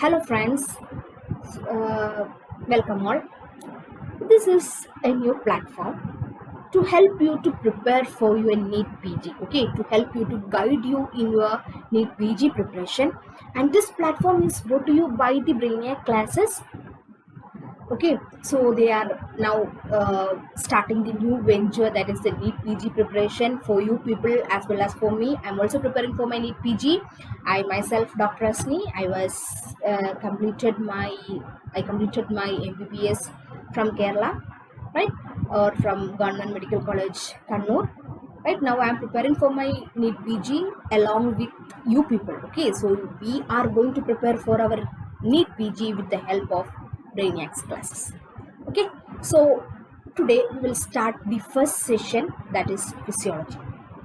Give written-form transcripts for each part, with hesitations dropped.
Hello friends, uh, welcome all. This is a new platform to help you to prepare for your NEET PG, okay, to help you to guide you in your NEET PG preparation. And this platform is brought to you by the Brainiac classes. Okay, so they are now starting the new venture, that is the NEET PG preparation for you people as well as for me. I'm also preparing for my NEET PG. I myself, Dr. Asni, I completed my MBBS from Kerala, right, or from Government Medical College, Kannur. Right now, I am preparing for my NEET PG along with you people. Okay, so we are going to prepare for our NEET PG with the help of Brainiacs classes. Okay, so today we will start the first session, that is physiology.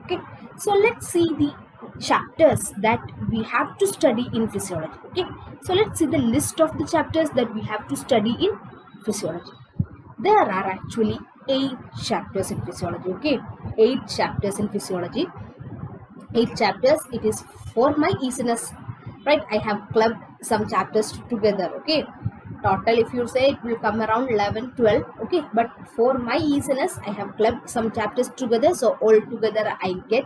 Okay, so let's see the chapters that we have to study in physiology. Okay, so let's see the list of the chapters that we have to study in physiology. There are actually 8 chapters in physiology. Okay, 8 chapters in physiology. 8 chapters. It is for my easiness, right? I have clubbed some chapters together. Okay, total if you say it will come around 11 12. Okay, but for my easiness I have clubbed some chapters together, so all together I get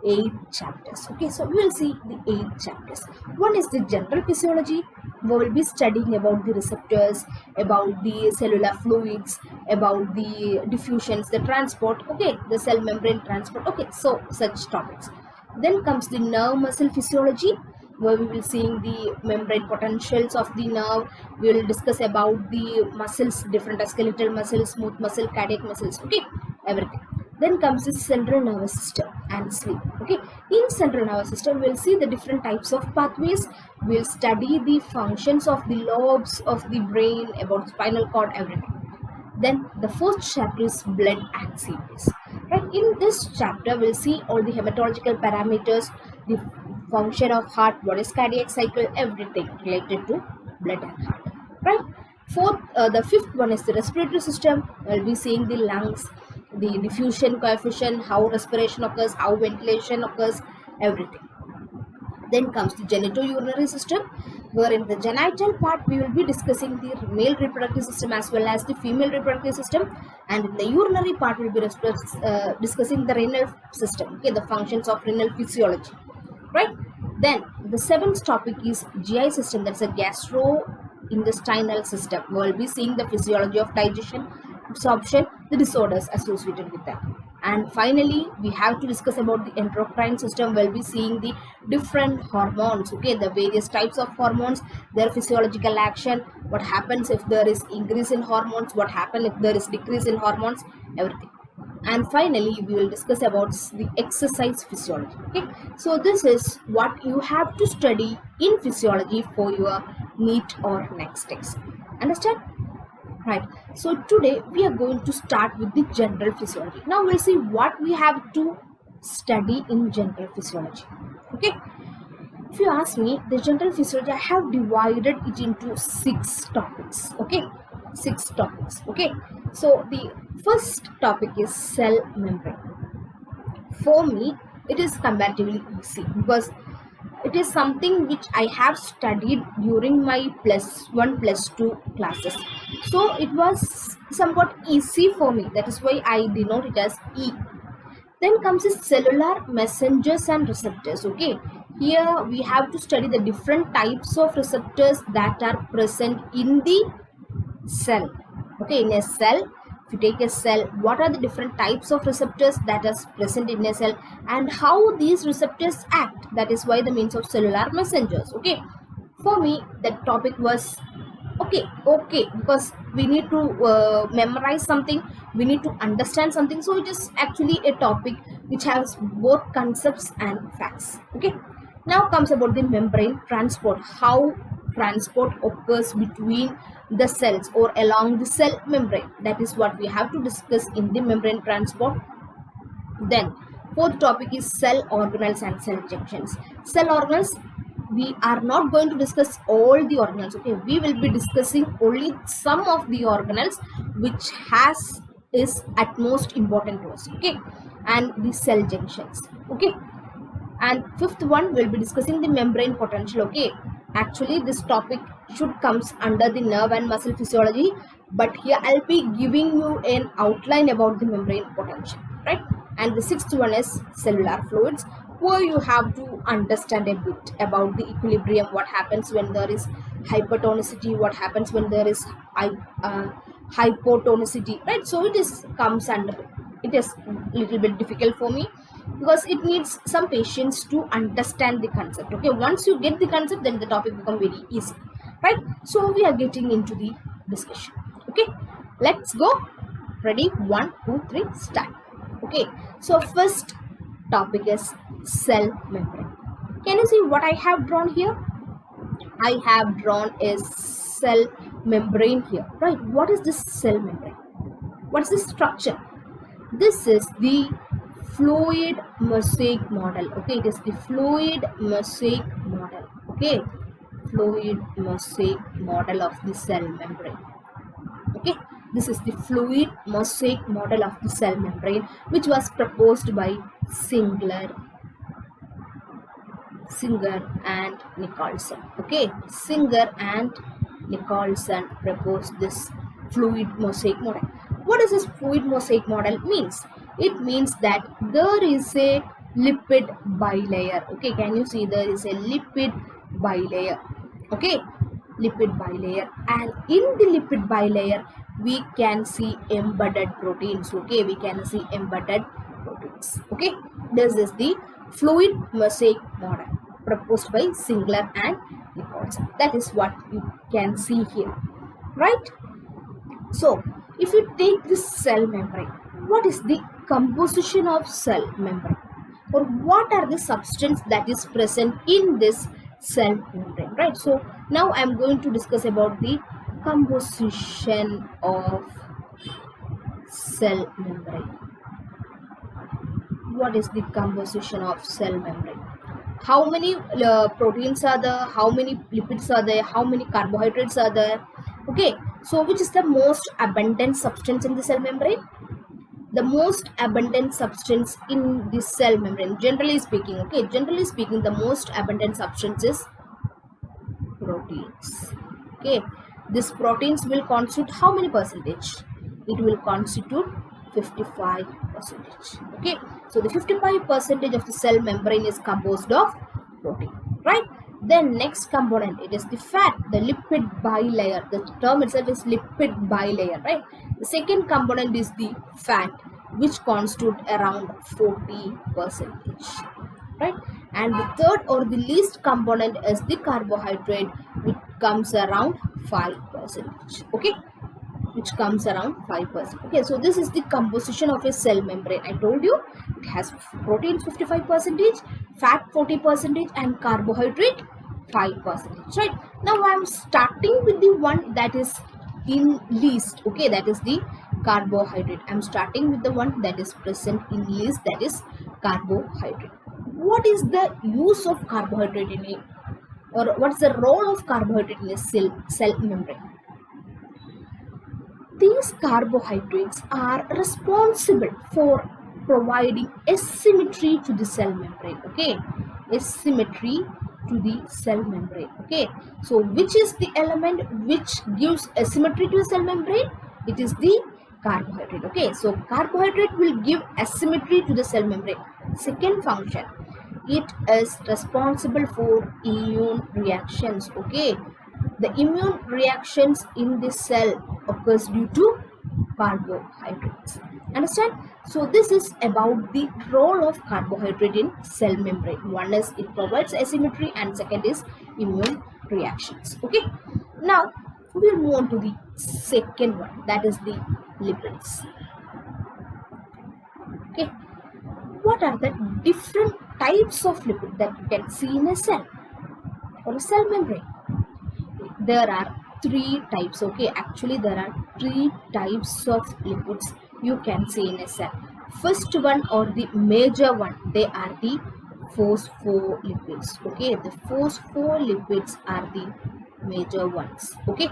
8 chapters. Okay, so we will see the 8 chapters. One is the general physiology. We will be studying about the receptors, about the cellular fluids, about the diffusions, the transport, okay, the cell membrane transport. Okay, so such topics. Then comes the nerve muscle physiology, where we will seeing the membrane potentials of the nerve. We will discuss about the muscles, different skeletal muscles, smooth muscle, cardiac muscles, okay, everything. Then comes the central nervous system and sleep. Okay, in central nervous system we'll see the different types of pathways. We'll study the functions of the lobes of the brain, about spinal cord, everything. Then the fourth chapter is blood and series. Right, in this chapter we'll see all the hematological parameters, the function of heart, what is cardiac cycle, everything related to blood and heart. Right, the fifth one is the respiratory system. We'll be seeing the lungs, the diffusion coefficient, how respiration occurs, how ventilation occurs, everything. Then comes the genitourinary system, where in the genital part we will be discussing the male reproductive system as well as the female reproductive system, and in the urinary part we will be discussing the renal system, okay, the functions of renal physiology, right? Then the seventh topic is GI system, that's a gastrointestinal system. We will be seeing the physiology of digestion, absorption, the disorders associated with that. And finally we have to discuss about the endocrine system. We'll be seeing the different hormones, okay, the various types of hormones, their physiological action, what happens if there is increase in hormones, what happens if there is decrease in hormones, everything. And finally we will discuss about the exercise physiology. Okay, so this is what you have to study in physiology for your NEET or next test. Understand? Right, so today we are going to start with the general physiology. Now we'll see what we have to study in general physiology. Okay, if you ask me, the general physiology, I have divided it into 6 topics. Okay, 6 topics. Okay, so the first topic is cell membrane. For me it is comparatively easy because it is something which I have studied during my +1 +2 classes, so it was somewhat easy for me. That is why I denote it as E. Then comes the cellular messengers and receptors. Okay, here we have to study the different types of receptors that are present in the cell. Okay, in a cell, if you take a cell, what are the different types of receptors that are present in a cell and how these receptors act? That is why the means of cellular messengers. Okay, for me that topic was okay, because we need to memorize something, we need to understand something, so it is actually a topic which has both concepts and facts. Okay, now comes about the membrane transport, how transport occurs between the cells or along the cell membrane. That is what we have to discuss in the membrane transport. Then fourth topic is cell organelles and cell junctions. Cell organelles, we are not going to discuss all the organelles. Okay, we will be discussing only some of the organelles which is at most important to us. Okay, and the cell junctions. Okay, and fifth one we'll be discussing the membrane potential. Okay, actually this topic should comes under the nerve and muscle physiology, but here I'll be giving you an outline about the membrane potential, right? And the sixth one is cellular fluids, where you have to understand a bit about the equilibrium, what happens when there is hypertonicity, what happens when there is hypotonicity, right? So it is comes under, it is little bit difficult for me because it needs some patience to understand the concept. Okay, once you get the concept, then the topic become very easy, right? So we are getting into the discussion. Okay, let's go. Ready? 1 2 3 start. Okay, so first topic is cell membrane. Can you see what I have drawn here? I have drawn a cell membrane here, right? What is this cell membrane? What's the structure? This is the fluid mosaic model. Okay, it is the fluid mosaic model. Okay, fluid mosaic model of the cell membrane. Okay, this is the fluid mosaic model of the cell membrane, which was proposed by Singer and Nicholson. Okay, Singer and Nicholson proposed this fluid mosaic model. What does this fluid mosaic model means? It means that there is a lipid bilayer. Okay, can you see there is a lipid bilayer? Okay, lipid bilayer, and in the lipid bilayer we can see embedded proteins. Okay, we can see embedded proteins. Okay, this is the fluid mosaic model proposed by Singer and Nicholson. That is what you can see here, right? So if you take this cell membrane, what is the composition of cell membrane, or what are the substance that is present in this cell membrane, right? So now I am going to discuss about the composition of cell membrane. What is the composition of cell membrane? How many proteins are there, how many lipids are there, how many carbohydrates are there? Okay, so which is the most abundant substance in the cell membrane? The most abundant substance in the cell membrane, generally speaking, okay, generally speaking, the most abundant substance is proteins. Okay, these proteins will constitute how many percentage? It will constitute 55%. Okay, so the 55% of the cell membrane is composed of protein, right? Then next component, it is the fat, the lipid bilayer. The term itself is lipid bilayer, right? The second component is the fat, which constitute around 40%, right? And the third or the least component is the carbohydrate, which comes around 5%. Okay, which comes around 5%. Okay, so this is the composition of a cell membrane. I told you it has protein 55%, fat 40%, and carbohydrate 5%, right? Now I am starting with the one that is in least. Okay, that is the carbohydrate. I am starting with the one that is present in least, that is carbohydrate. What is the use of carbohydrate in a, or what's the role of carbohydrate in a cell membrane? These carbohydrates are responsible for providing asymmetry to the cell membrane. Okay, asymmetry to the cell membrane. Okay, so which is the element which gives asymmetry to the cell membrane? It is the carbohydrate. Okay, so carbohydrate will give asymmetry to the cell membrane. Second function, it is responsible for immune reactions. Okay, the immune reactions in the cell occurs due to carbohydrates. Understand? So this is about the role of carbohydrate in cell membrane. One is it provides asymmetry, and second is immune reactions. Okay, now we'll move on to the second one, that is the lipids. Okay, what are the different types of lipid that you can see in a cell or a cell membrane? There are three types. Okay, actually there are three types of lipids you can see in a cell. First one, or the major one, they are the phospholipids. Okay, the phospholipids are the major ones. Okay,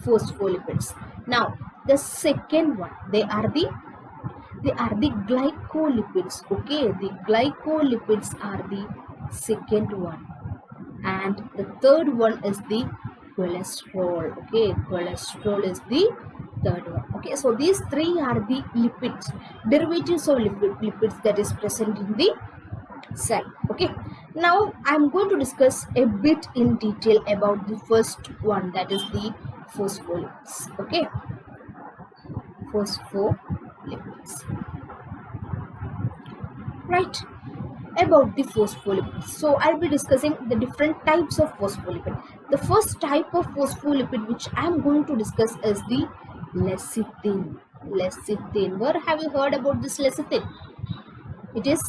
phospholipids. Now the second one, they are the glycolipids. Okay, the glycolipids are the second one, and the third one is the cholesterol. Okay, cholesterol is the third one. Okay, so these three are the lipids, derivatives of lipids that is present in the cell. Okay, now I'm going to discuss a bit in detail about the first one, that is the phospholipids. Okay, phospholipids. Right, about the phospholipids. So I'll be discussing the different types of phospholipid. The first type of phospholipid which I'm going to discuss is the lecithin. Lecithin. Where have you heard about this lecithin? It is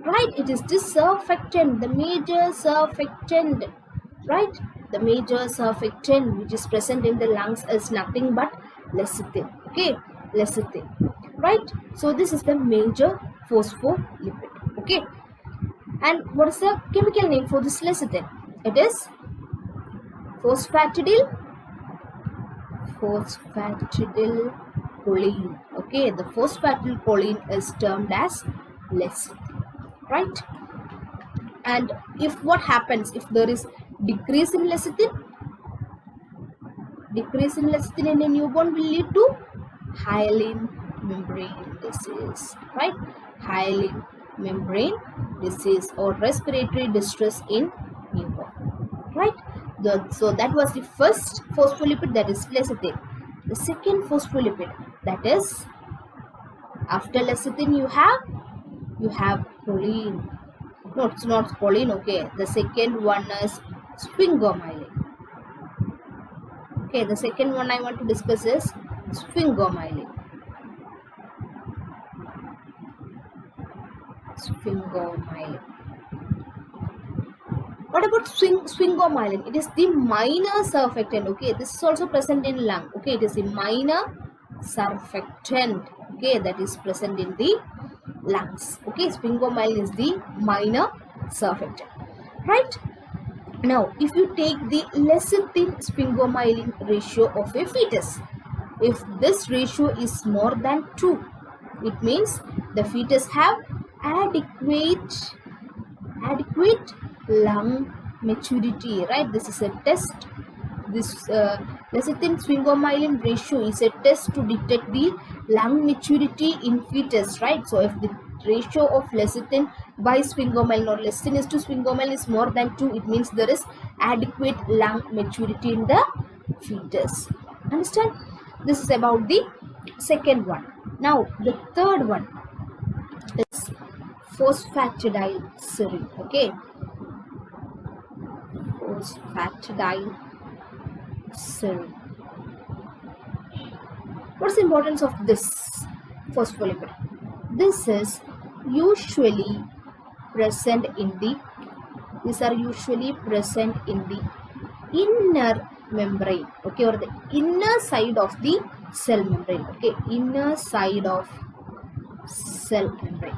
right. It is the surfactant, the major surfactant. Right, the major surfactant which is present in the lungs is nothing but lecithin. Okay, lecithin. Right. So this is the major phospholipid. Okay. And what is the chemical name for this lecithin? It is phosphatidyl choline. Okay, the phosphatidyl choline is termed as lecithin, right? And if what happens if there is decrease in lecithin in a newborn will lead to hyaline membrane disease, right? Hyaline membrane disease or respiratory distress in newborn, right? So that was the first phospholipid, that is lecithin. The second phospholipid, that is after lecithin you have choline. No, it's not choline. Okay, the second one is sphingomyelin. Okay, the second one I want to discuss is sphingomyelin. Sphingomyelin. What about sphingomyelin? It is the minor surfactant. Okay, this is also present in lung. Okay, it is the minor surfactant. Okay, that is present in the lungs. Okay, sphingomyelin is the minor surfactant. Right. Now, if you take the lecithin sphingomyelin ratio of a fetus, if this ratio is more than 2, it means the fetus have adequate lung maturity, right? This is a test. This lecithin sphingomyelin ratio is a test to detect the lung maturity in fetus, right? So if the ratio of lecithin by sphingomyelin or lecithin is to sphingomyelin is more than 2, it means there is adequate lung maturity in the fetus. Understand? This is about the second one. Now the third one is phosphatidylserine. Okay, phosphatidylserine. What's the importance of this phospholipid? This is usually present in the inner membrane, okay, or the inner side of the cell membrane. Okay, inner side of cell membrane.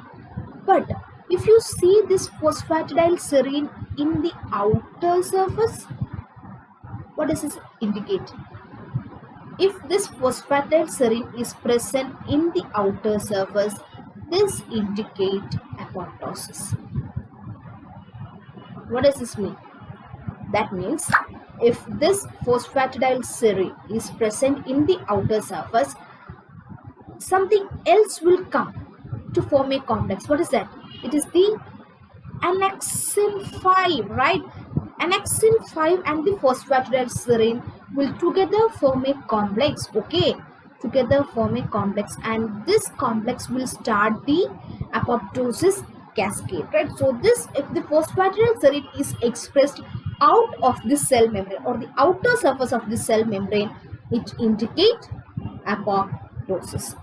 But if you see this phosphatidylserine in the outer surface, what does this indicate? If this phosphatidylserine is present in the outer surface, this indicates apoptosis. What does this mean? That means if this phosphatidylserine is present in the outer surface, something else will come to form a complex. What is that? It is the annexin 5, right? Annexin 5 and the phosphatidylserine will together form a complex. Okay, together form a complex, and this complex will start the apoptosis cascade, right? So this, if the phosphatidylserine is expressed out of the cell membrane or the outer surface of the cell membrane, it indicates apoptosis.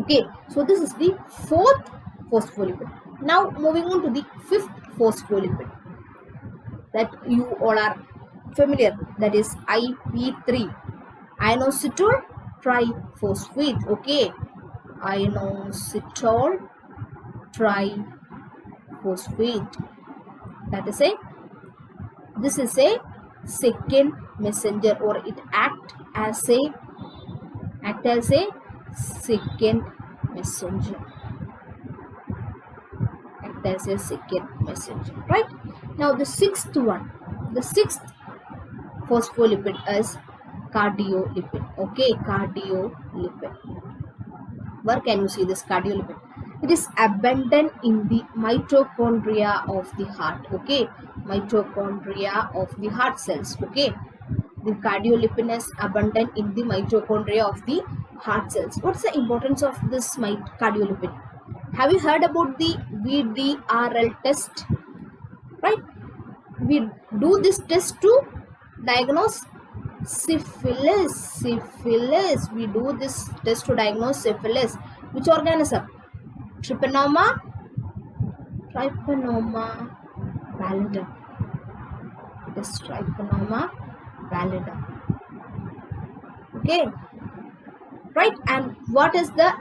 Okay, so this is the fourth phospholipid. Now moving on to the fifth phospholipid that you all are familiar, that is IP3, inositol triphosphate. Okay, inositol triphosphate. This is a second messenger, or it act as a second messenger. Act as a second messenger, right? Now the sixth phospholipid is cardiolipid. Okay, cardiolipid. Where can you see this cardiolipid? It is abundant in the mitochondria of the heart. Okay, mitochondria of the heart cells. Okay, the cardiolipin is abundant in the mitochondria of the heart cells. What's the importance of this cardiolipin? Have you heard about the VDRL test? Right? We do this test to diagnose syphilis. Syphilis. We do this test to diagnose syphilis. Which organism? Trypanoma pallidum. It is Trypanoma pallidum. Okay, right. And what is the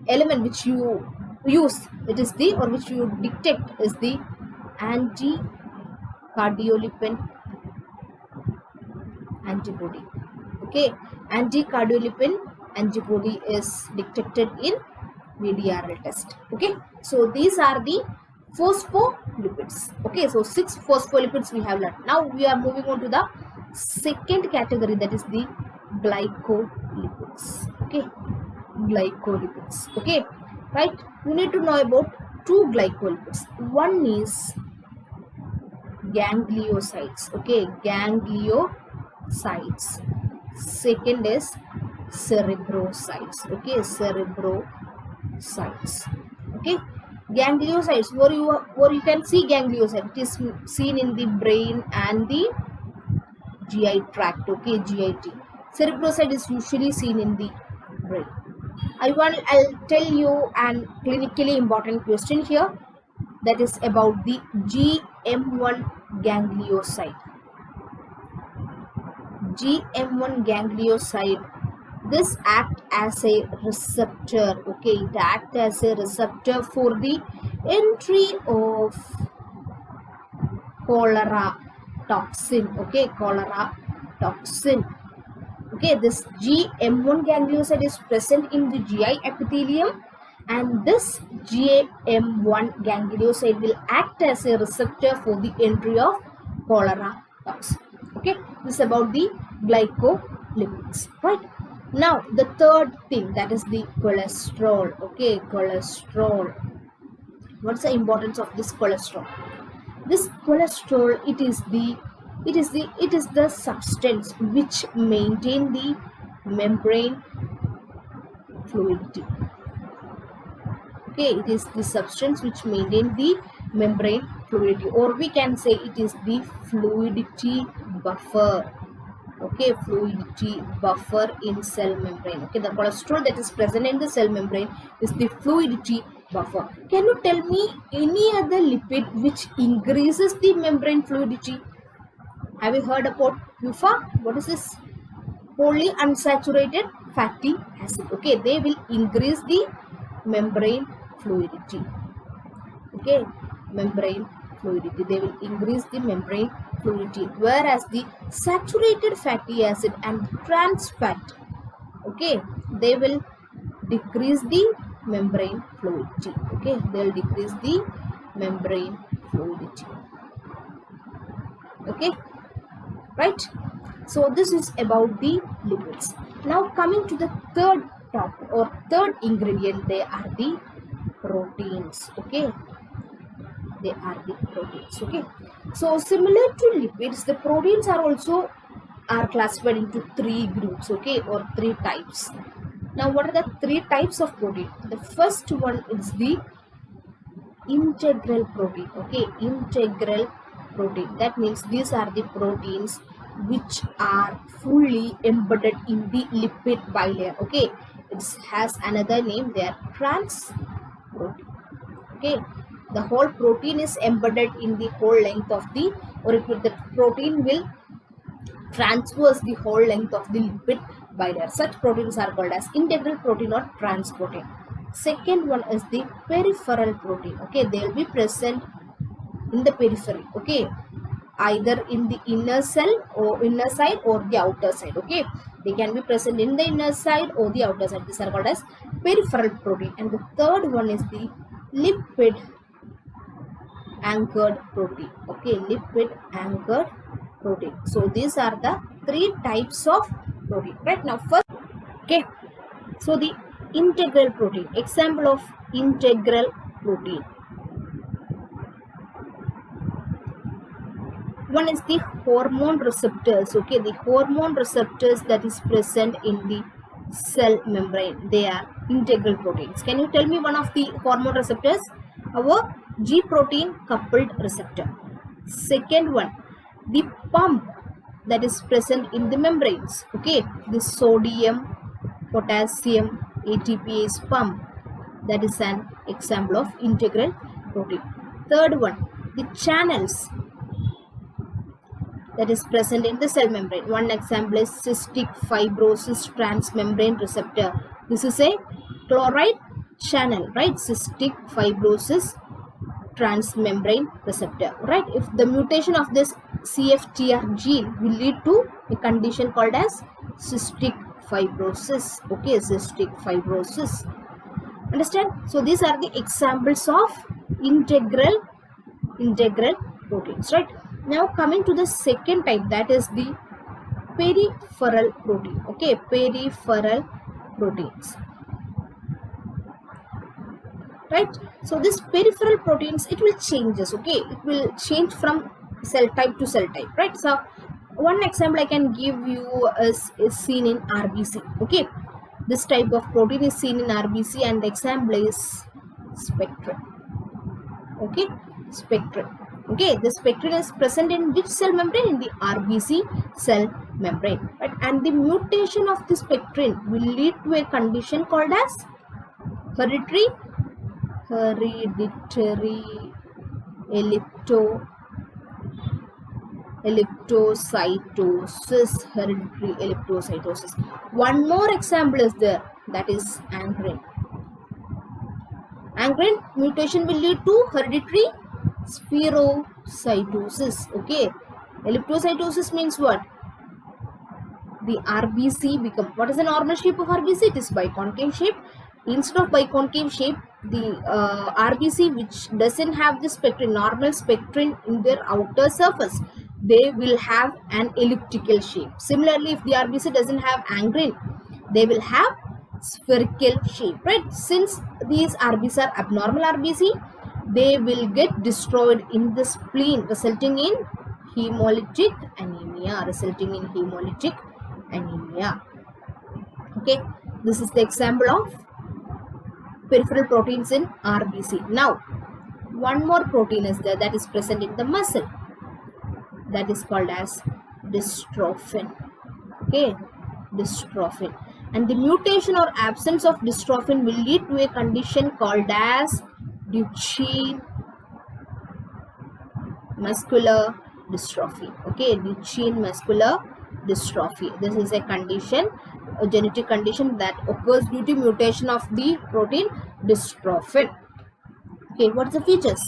element which you use? It is the, or which you detect, is the anti-cardiolipin antibody. Okay, anti-cardiolipin antibody is detected in VDRL test. Okay, so these are the phospholipids. Okay, so 6 phospholipids we have learned. Now we are moving on to the second category, that is the glycolipids. Okay, glycolipids. Okay, right. You need to know about 2 glycolipids. One is gangliosides. Okay, gangliosides. Second is cerebrosides. Okay, cerebrosides. Okay, gangliosides, where you can see ganglioside, it is seen in the brain and the GI tract. Okay, GIT. Cerebroside is usually seen in the brain. I'll tell you an clinically important question here, that is about the GM1 ganglioside. GM1 ganglioside, this act as a receptor. Okay, it acts as a receptor for the entry of cholera toxin. Okay, cholera toxin. Okay, this GM1 ganglioside is present in the GI epithelium, and this GM1 ganglioside will act as a receptor for the entry of cholera toxin. Okay, this is about the glycolipids, right? Now the third thing, that is the cholesterol. Okay, cholesterol. What's the importance of this cholesterol? This cholesterol, it is the substance which maintain the membrane fluidity. Okay, it is the substance which maintain the membrane fluidity, or we can say it is the fluidity buffer. Okay, fluidity buffer in cell membrane. Okay, the cholesterol that is present in the cell membrane is the fluidity buffer. Can you tell me any other lipid which increases the membrane fluidity? Have you heard about PUFA? What is this? Polyunsaturated fatty acid. Okay, they will increase the membrane fluidity. Okay, membrane fluidity, they will increase the membrane fluidity, whereas the saturated fatty acid and trans fat, okay, they will decrease the membrane fluidity. Okay, they will decrease the membrane fluidity. Okay, right. So this is about the lipids. Now coming to the third ingredient, they are the proteins. Okay, they are the proteins. Okay, so similar to lipids, the proteins are classified into 3 groups. Okay, or 3 types. Now what are the 3 types of protein? The first one is the integral protein. Okay, integral protein, that means these are the proteins which are fully embedded in the lipid bilayer. Okay, it has another name, they are trans protein. Okay, the whole protein is embedded in the whole length of the, or the protein will transverse the whole length of the lipid bilayer. Such proteins are called as integral protein or trans protein. Second one is the peripheral protein. Okay, they will be present in the periphery. Okay, either in the inner side or the outer side. Okay, they can be present in the inner side or the outer side. These are called as peripheral protein. And the third one is the lipid anchored protein. Okay, lipid anchored protein. So these are the three types of protein. Right now, first, okay. So the integral protein. Example of integral protein. One is the hormone receptors. Okay, the hormone receptors that is present in the cell membrane. They are integral proteins. Can you tell me one of the hormone receptors? Our G protein coupled receptor. Second one, the pump that is present in the membranes. Okay, the sodium, potassium, ATPase pump. That is an example of integral protein. Third one, the channels that is present in the cell membrane. One example is cystic fibrosis transmembrane receptor. This is a chloride channel, right? Cystic fibrosis transmembrane receptor, right? If the mutation of this CFTR gene will lead to a condition called as cystic fibrosis. Okay, cystic fibrosis. Understand? So these are the examples of integral proteins, right? Now coming to the second type, that is the peripheral protein. Okay, peripheral proteins, right? So this peripheral proteins, it will changes. Okay, it will change from cell type to cell type, right? So one example I can give you is seen in RBC. Okay, this type of protein is seen in RBC, and the example is spectrin. Okay, spectrin. Okay, the spectrin is present in which cell membrane? In the RBC cell membrane, right? And the mutation of the spectrin will lead to a condition called as hereditary elliptocytosis. Hereditary elliptocytosis. One more example is there, that is angrin. Angrin mutation will lead to hereditary spherocytosis. Okay, elliptocytosis means what? The RBC become, what is the normal shape of RBC? It is biconcave shape. Instead of biconcave shape, the RBC which doesn't have the spectrin, normal spectrin in their outer surface, they will have an elliptical shape. Similarly, if the RBC doesn't have angrin, they will have spherical shape, right? Since these RBCs are abnormal RBC, they will get destroyed in the spleen, resulting in hemolytic anemia. Okay, this is the example of peripheral proteins in RBC. Now, one more protein is there that is present in the muscle, that is called as dystrophin. Okay, dystrophin. And the mutation or absence of dystrophin will lead to a condition called as Duchenne muscular dystrophy. Okay, Duchenne muscular dystrophy. This is a condition, a genetic condition that occurs due to mutation of the protein dystrophin. Okay, what's the features?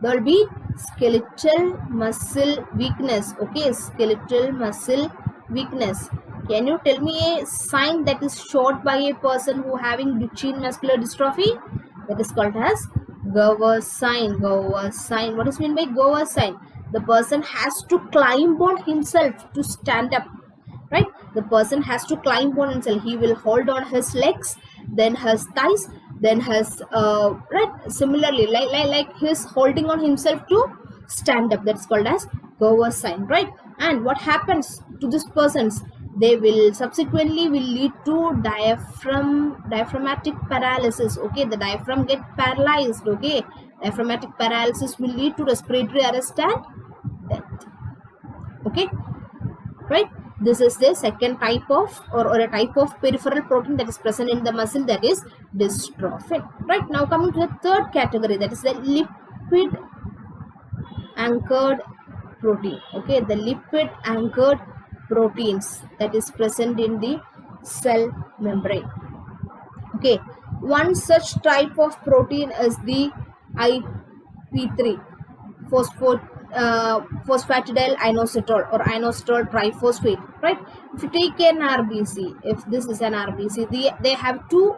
There will be skeletal muscle weakness. Okay, skeletal muscle weakness. Can you tell me a sign that is showed by a person who having Duchenne muscular dystrophy? That is called as Gower's sign. Gower's sign. What is meant by Gower's sign? The person has to climb on himself to stand up, right? The person has to climb on himself. He will hold on his legs, then his thighs, then his right. Similarly, like he's holding on himself to stand up. That's called as Gower's sign, right? And what happens to these persons? They will subsequently will lead to diaphragmatic paralysis. Okay, the diaphragm get paralyzed. Okay, diaphragmatic paralysis will lead to respiratory arrest and death. Okay, right? This is the second type of or a type of peripheral protein that is present in the muscle, that is dystrophin. Right, now coming to the third category, that is the lipid anchored protein. Okay, the lipid anchored proteins that is present in the cell membrane. Okay, one such type of protein is the IP3 phosphatidyl inositol or inositol triphosphate, right? If you take an RBC, if this is an RBC, they have two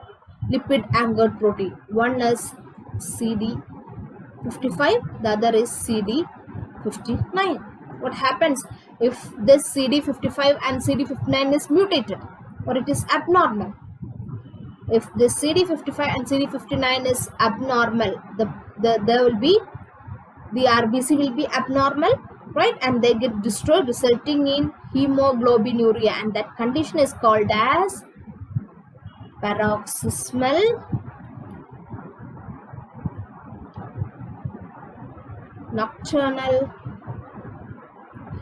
lipid anchored protein. One is CD55, the other is CD59. What happens? if this CD55 and CD59 is mutated or it is abnormal. If this CD55 and CD59 is abnormal, there will be the RBC will be abnormal, right? And they get destroyed, resulting in hemoglobinuria, and that condition is called as paroxysmal nocturnal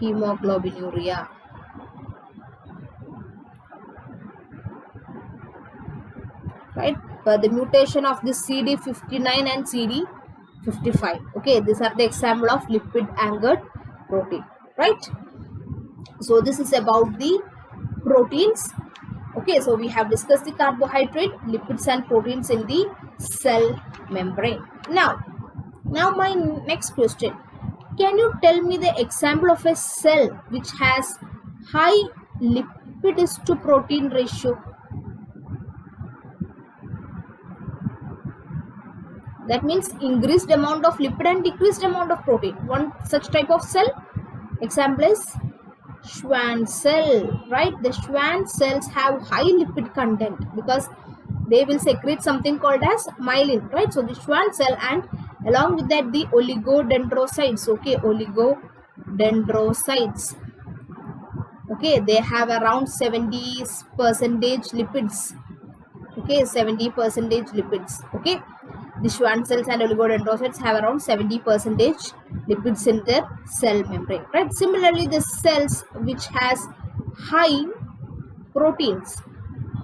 hemoglobinuria. Right, but the mutation of the CD59 and CD55. Okay, these are the example of lipid anchored protein, right? So this is about the proteins. Okay, so we have discussed the carbohydrate, lipids and proteins in the cell membrane. Now my next question, can you tell me the example of a cell which has high lipid to protein ratio? That means increased amount of lipid and decreased amount of protein. One such type of cell example is Schwann cell, right? The Schwann cells have high lipid content because they will secrete something called as myelin, right? So the Schwann cell, and along with that the oligodendrocytes, okay, oligodendrocytes, okay, they have around 70% lipids, okay, 70% lipids, okay. The Schwann cells and oligodendrocytes have around 70% lipids in their cell membrane, right? Similarly, the cells which has high proteins,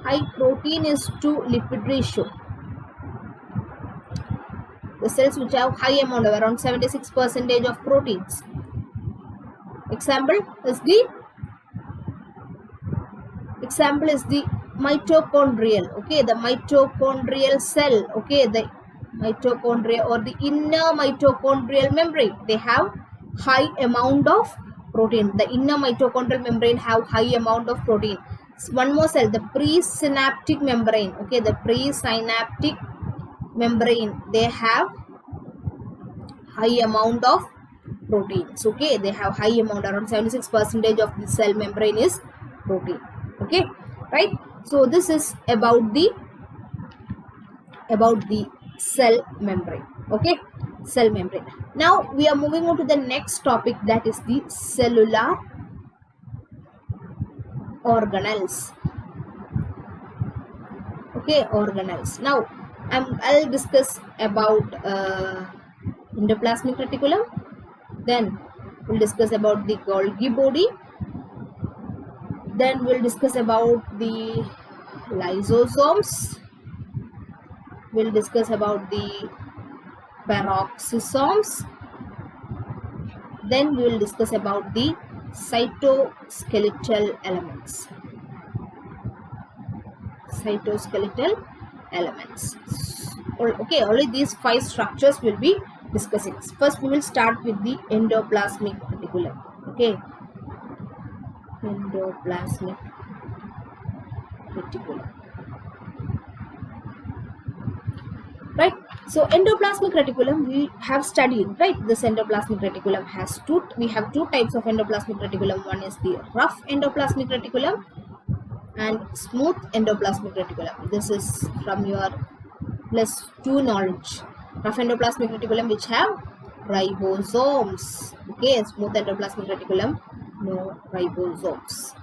high protein is to lipid ratio. The cells which have high amount of around 76% of proteins. Example is the mitochondrial, okay, the mitochondrial cell, okay, the mitochondria or the inner mitochondrial membrane, they have high amount of protein. The inner mitochondrial membrane have high amount of protein. One more cell, the presynaptic membrane, okay, the presynaptic membrane, they have high amount of proteins, okay, they have high amount, around 76% of the cell membrane is protein, okay, right? So this is about the cell membrane, okay, cell membrane. Now we are moving on to the next topic, that is the cellular organelles, okay, organelles. Now I'll discuss about endoplasmic reticulum, then we'll discuss about the Golgi body, then we'll discuss about the lysosomes, we'll discuss about the peroxisomes, then we will discuss about the cytoskeletal elements. Okay, only these 5 structures will be discussing. First we will start with the endoplasmic reticulum, okay, endoplasmic reticulum, right? So endoplasmic reticulum we have studied, right? This endoplasmic reticulum has we have two types of endoplasmic reticulum. One is the rough endoplasmic reticulum and smooth endoplasmic reticulum. This is from your +2 knowledge. Rough endoplasmic reticulum which have ribosomes, okay, smooth endoplasmic reticulum no ribosomes,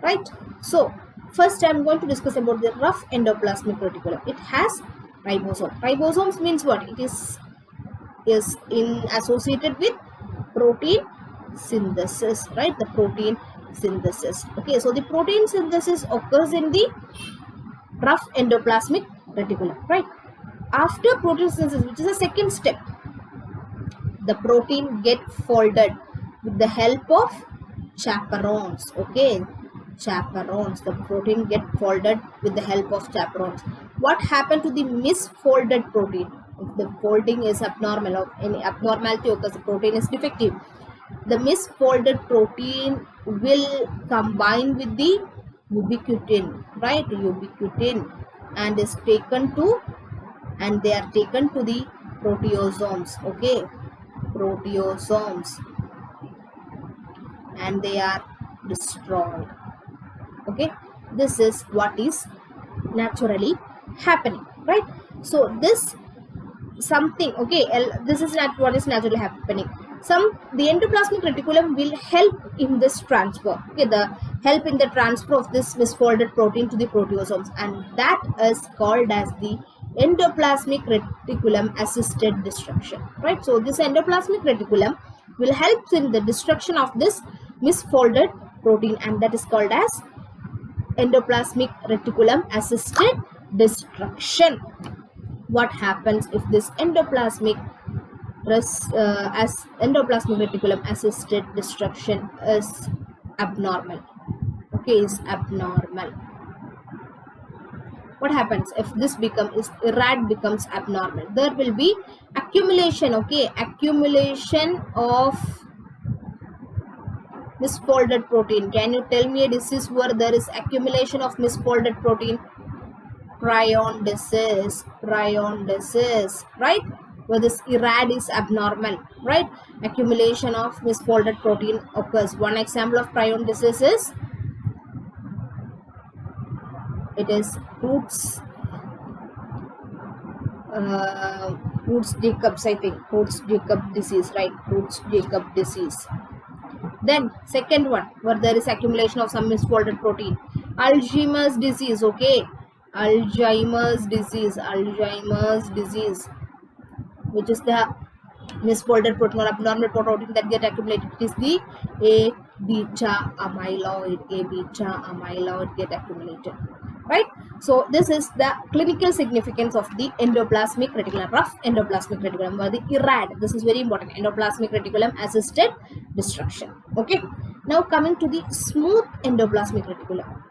right? So first I am going to discuss about the rough endoplasmic reticulum. It has ribosome. Ribosomes means what? It is associated with protein synthesis, right? The protein synthesis, okay. So the protein synthesis occurs in the rough endoplasmic reticulum, right? After protein synthesis, which is the second step, the protein get folded with the help of chaperones, okay, chaperones. The protein get folded with the help of chaperones. What happened to the misfolded protein? If the folding is abnormal or any abnormality occurs, the protein is defective, the misfolded protein will combine with the ubiquitin, right? Ubiquitin, and is taken to, and they are taken to the proteosomes, okay, proteosomes. and they are destroyed. Okay, this is what is naturally happening, right? So this something, okay, this is not what is naturally happening. The endoplasmic reticulum will help in this transfer, okay, the help in the transfer of this misfolded protein to the proteosomes, and that is called as the endoplasmic reticulum assisted destruction, right? So this endoplasmic reticulum will help in the destruction of this misfolded protein, and that is called as endoplasmic reticulum assisted destruction. What happens if this endoplasmic reticulum assisted destruction is abnormal? Okay, is abnormal. What happens if this IRAD becomes abnormal? There will be accumulation, okay, accumulation of misfolded protein. Can you tell me a disease where there is accumulation of misfolded protein? Prion disease, right? Where this IRAD is abnormal, right? Accumulation of misfolded protein occurs. One example of prion disease is, it is Roots-Jacobs, I think. Roots-Jacob disease, right? Roots-Jacob disease. Then second one, where there is accumulation of some misfolded protein, Alzheimer's disease, okay? Alzheimer's disease, which is the misfolded protein or abnormal protein that get accumulated. It is the A-beta amyloid get accumulated, right? So this is the clinical significance of the endoplasmic reticulum, rough endoplasmic reticulum, or the IRAD. This is very important, endoplasmic reticulum assisted destruction. Okay, now coming to the smooth endoplasmic reticulum.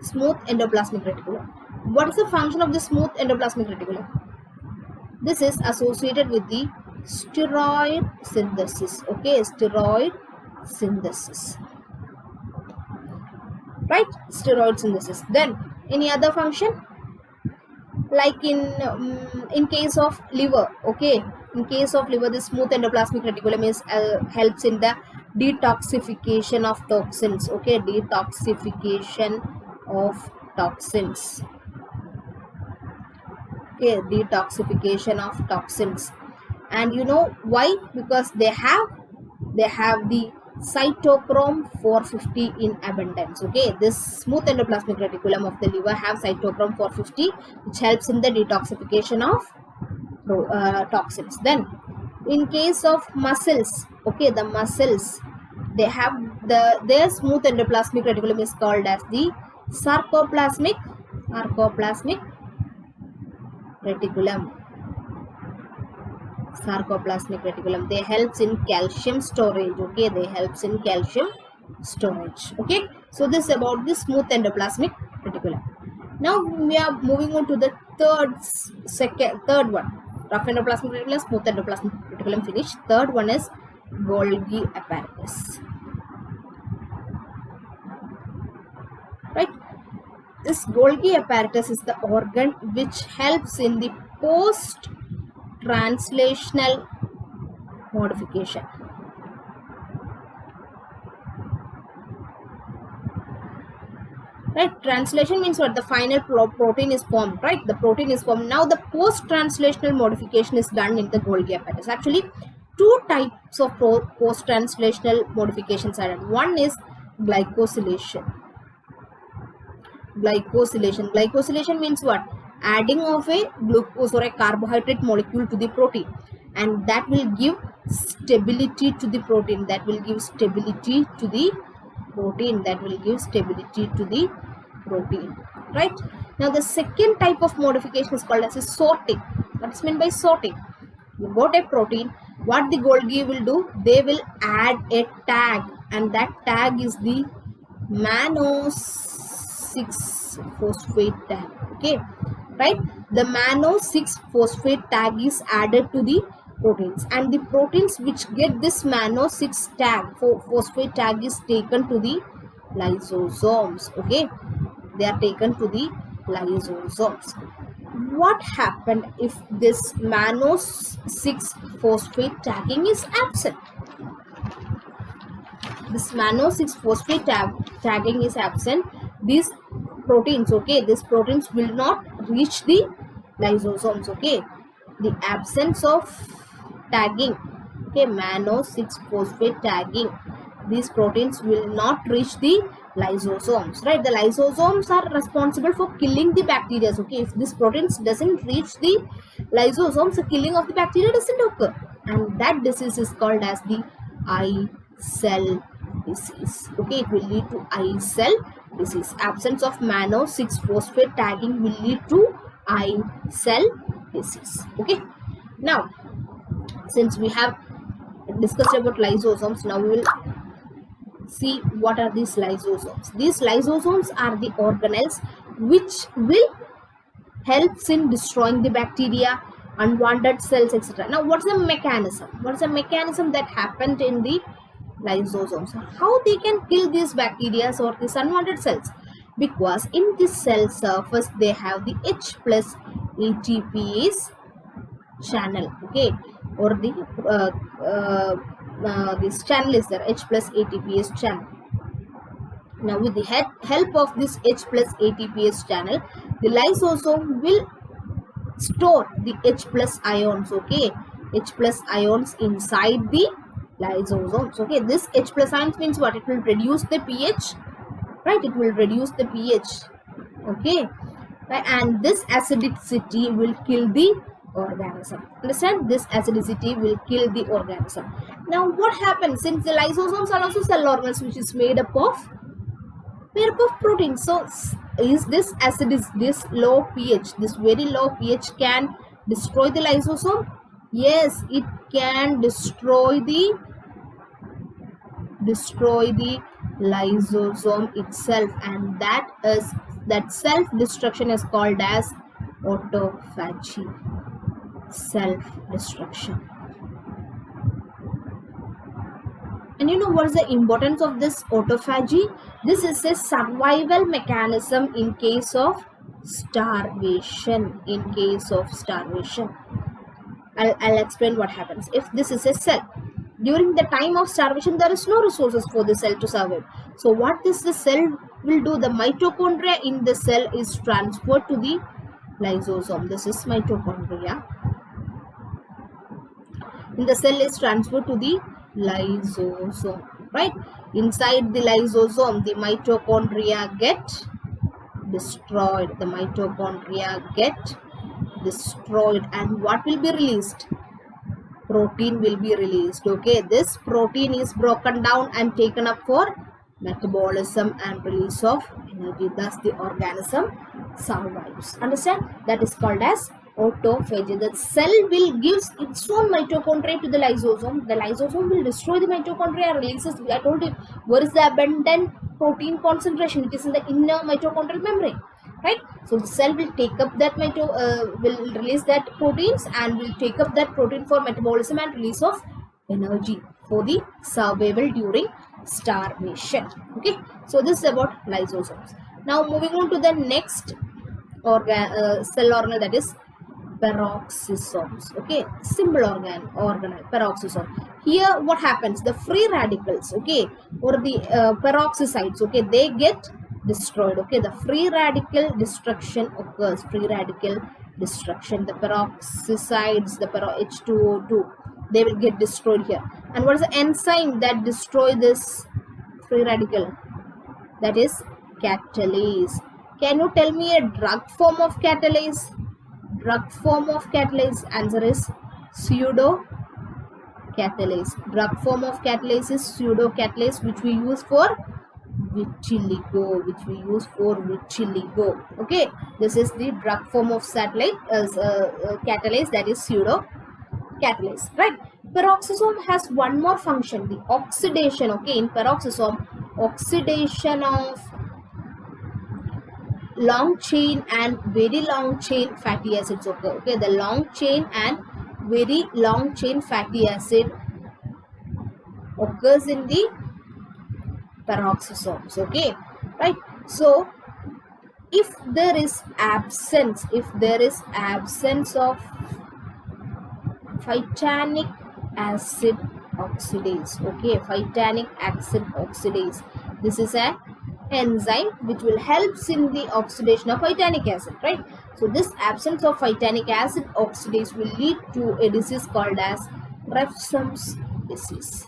Smooth endoplasmic reticulum. What is the function of the smooth endoplasmic reticulum? This is associated with the steroid synthesis, okay, steroid synthesis, right? Steroid synthesis. Then any other function, like in case of liver, okay, in case of liver, the smooth endoplasmic reticulum is helps in the detoxification of toxins, okay, detoxification of toxins, okay, detoxification of toxins. And you know why? Because they have the cytochrome 450 in abundance, okay. This smooth endoplasmic reticulum of the liver have cytochrome 450, which helps in the detoxification of toxins. Then in case of muscles, okay, the muscles, they have their smooth endoplasmic reticulum is called as the sarcoplasmic reticulum. Sarcoplasmic reticulum, they helps in calcium storage, okay, they helps in calcium storage, okay. So this is about the smooth endoplasmic reticulum. Now we are moving on to the third one. Rough endoplasmic reticulum, smooth endoplasmic reticulum finished. Third one is Golgi apparatus, right? This Golgi apparatus is the organ which helps in the post-translational modification. Right? Translation means what? The final protein is formed, right? The protein is formed. Now the post-translational modification is done in the Golgi apparatus. Actually, two types of post-translational modifications are done. One is glycosylation. Glycosylation means what? Adding of a glucose or a carbohydrate molecule to the protein, and that will give stability to the protein. Right? Now the second type of modification is called as a sorting. What is meant by sorting? You got a protein. What the Golgi will do? They will add a tag, and that tag is the mannose-6-phosphate tag, okay, right? The mannose-6-phosphate tag is added to the proteins, and the proteins which get this mannose-6 tag, phosphate tag, is taken to the lysosomes, okay, they are taken to the lysosomes. What happened if this mannose-6-phosphate tagging is absent? this mannose 6 phosphate tagging is absent, these proteins, okay, these proteins will not reach the lysosomes, okay. The absence of tagging, okay, mannose 6 phosphate tagging, these proteins will not reach the lysosomes, right? The lysosomes are responsible for killing the bacteria, okay. If this proteins doesn't reach the lysosomes, the killing of the bacteria doesn't occur, and that disease is called as the eye cell disease, okay. It will lead to eye cell disease. Absence of mannose 6 phosphate tagging will lead to eye cell disease, okay. Now, since we have discussed about lysosomes, now we will see what are these lysosomes. These lysosomes are the organelles which will helps in destroying the bacteria, unwanted cells, etc. Now, what's the mechanism? What's the mechanism that happened in the lysosomes? How they can kill these bacteria or these unwanted cells? Because in this cell surface they have the H plus ATPase channel, okay, or the this channel is there, H plus ATPase channel. Now, with the help of this H plus ATPase channel, the lysosome will store the H plus ions, okay, H plus ions inside the lysosomes, okay. This H plus ions means what? It will reduce the pH, right? It will reduce the pH, okay, right? And this acidicity will kill the organism. Understand? This acidicity will kill the organism. Now, what happens? Since the lysosomes are also cell organelles which is made up of protein, so is this acid, is this low pH, this very low pH can destroy the lysosome? Yes, it can destroy the lysosome itself, and that self destruction is called as autophagy, self destruction. And you know what is the importance of this autophagy? This is a survival mechanism in case of starvation. I'll explain what happens. If this is a cell, during the time of starvation, there is no resources for the cell to survive. So what the cell will do? The mitochondria in the cell is transferred to the lysosome. This is mitochondria. In the cell is transferred to the lysosome, right? Inside the lysosome, the mitochondria get destroyed. And what will be released? Protein will be released, okay. This protein is broken down and taken up for metabolism and release of energy. Thus the organism survives. Understand? That is called as autophagy. The cell will give its own mitochondria to the lysosome. The lysosome will destroy the mitochondria, releases, I told you, where is the abundant protein concentration? It is in the inner mitochondrial membrane, right? So the cell will take up that will release that proteins and will take up that protein for metabolism and release of energy for the survival during starvation, okay. So this is about lysosomes. Now moving on to the next cell organelle, that is peroxisomes, okay. Simple organelle, peroxisome. Here what happens? The free radicals, okay, or the peroxysides, okay, they get destroyed, okay. The free radical destruction occurs. The peroxysides, the H2O2, they will get destroyed here. And what is the enzyme that destroy this free radical? That is catalase. Can you tell me a drug form of catalase? Answer is pseudo catalase. Drug form of catalase is pseudo catalase, which we use for vitiligo. Okay, this is the drug form of catalase, that is pseudo catalase, right? Peroxisome has one more function, the oxidation, okay. In peroxisome, oxidation of long chain and very long chain fatty acids occur, okay. The long chain and very long chain fatty acid occurs in the peroxisomes, okay, right? So if there is absence of phytanic acid oxidase. Okay, phytanic acid oxidase. This is an enzyme which will helps in the oxidation of phytanic acid, right? So this absence of phytanic acid oxidase will lead to a disease called as Refsum's disease.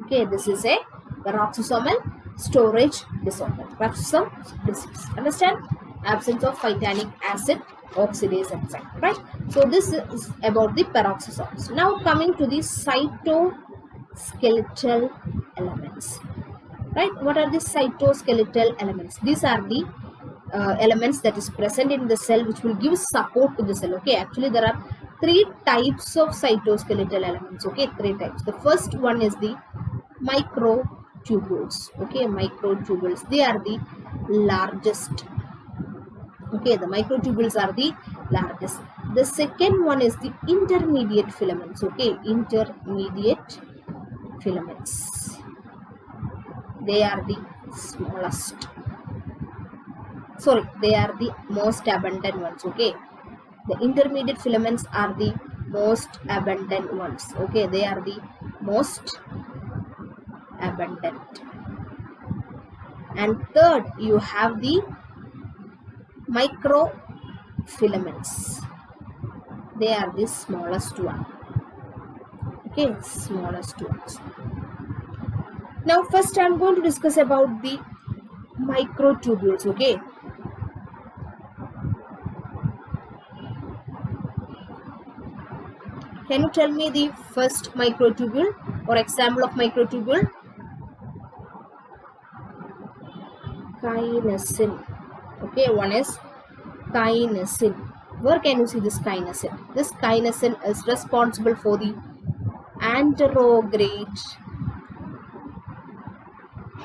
Okay, this is a peroxisomal storage disorder, Refsum's disease. Understand? Absence of phytanic acid oxidase enzyme, right? So this is about the peroxisomes. Now coming to the cytoskeletal elements, right? What are the cytoskeletal elements? These are the elements that is present in the cell which will give support to the cell. Okay, actually there are three types of cytoskeletal elements. Okay, three types. The first one is the microtubules. Okay, microtubules, they are the largest. Okay, the microtubules are the largest. The second one is the intermediate filaments. Okay, intermediate filaments, they are the smallest. Sorry, they are the most abundant ones. Okay, the intermediate filaments are the most abundant ones. Okay, they are the most abundant. And third, you have the microfilaments, they are the smallest one. Okay, smallest ones. Now first I am going to discuss about the microtubules. Okay, can you tell me the first microtubule or example of microtubule? Kinesin. Okay, one is kinesin. Where can you see this kinesin? This kinesin is responsible for the anterograde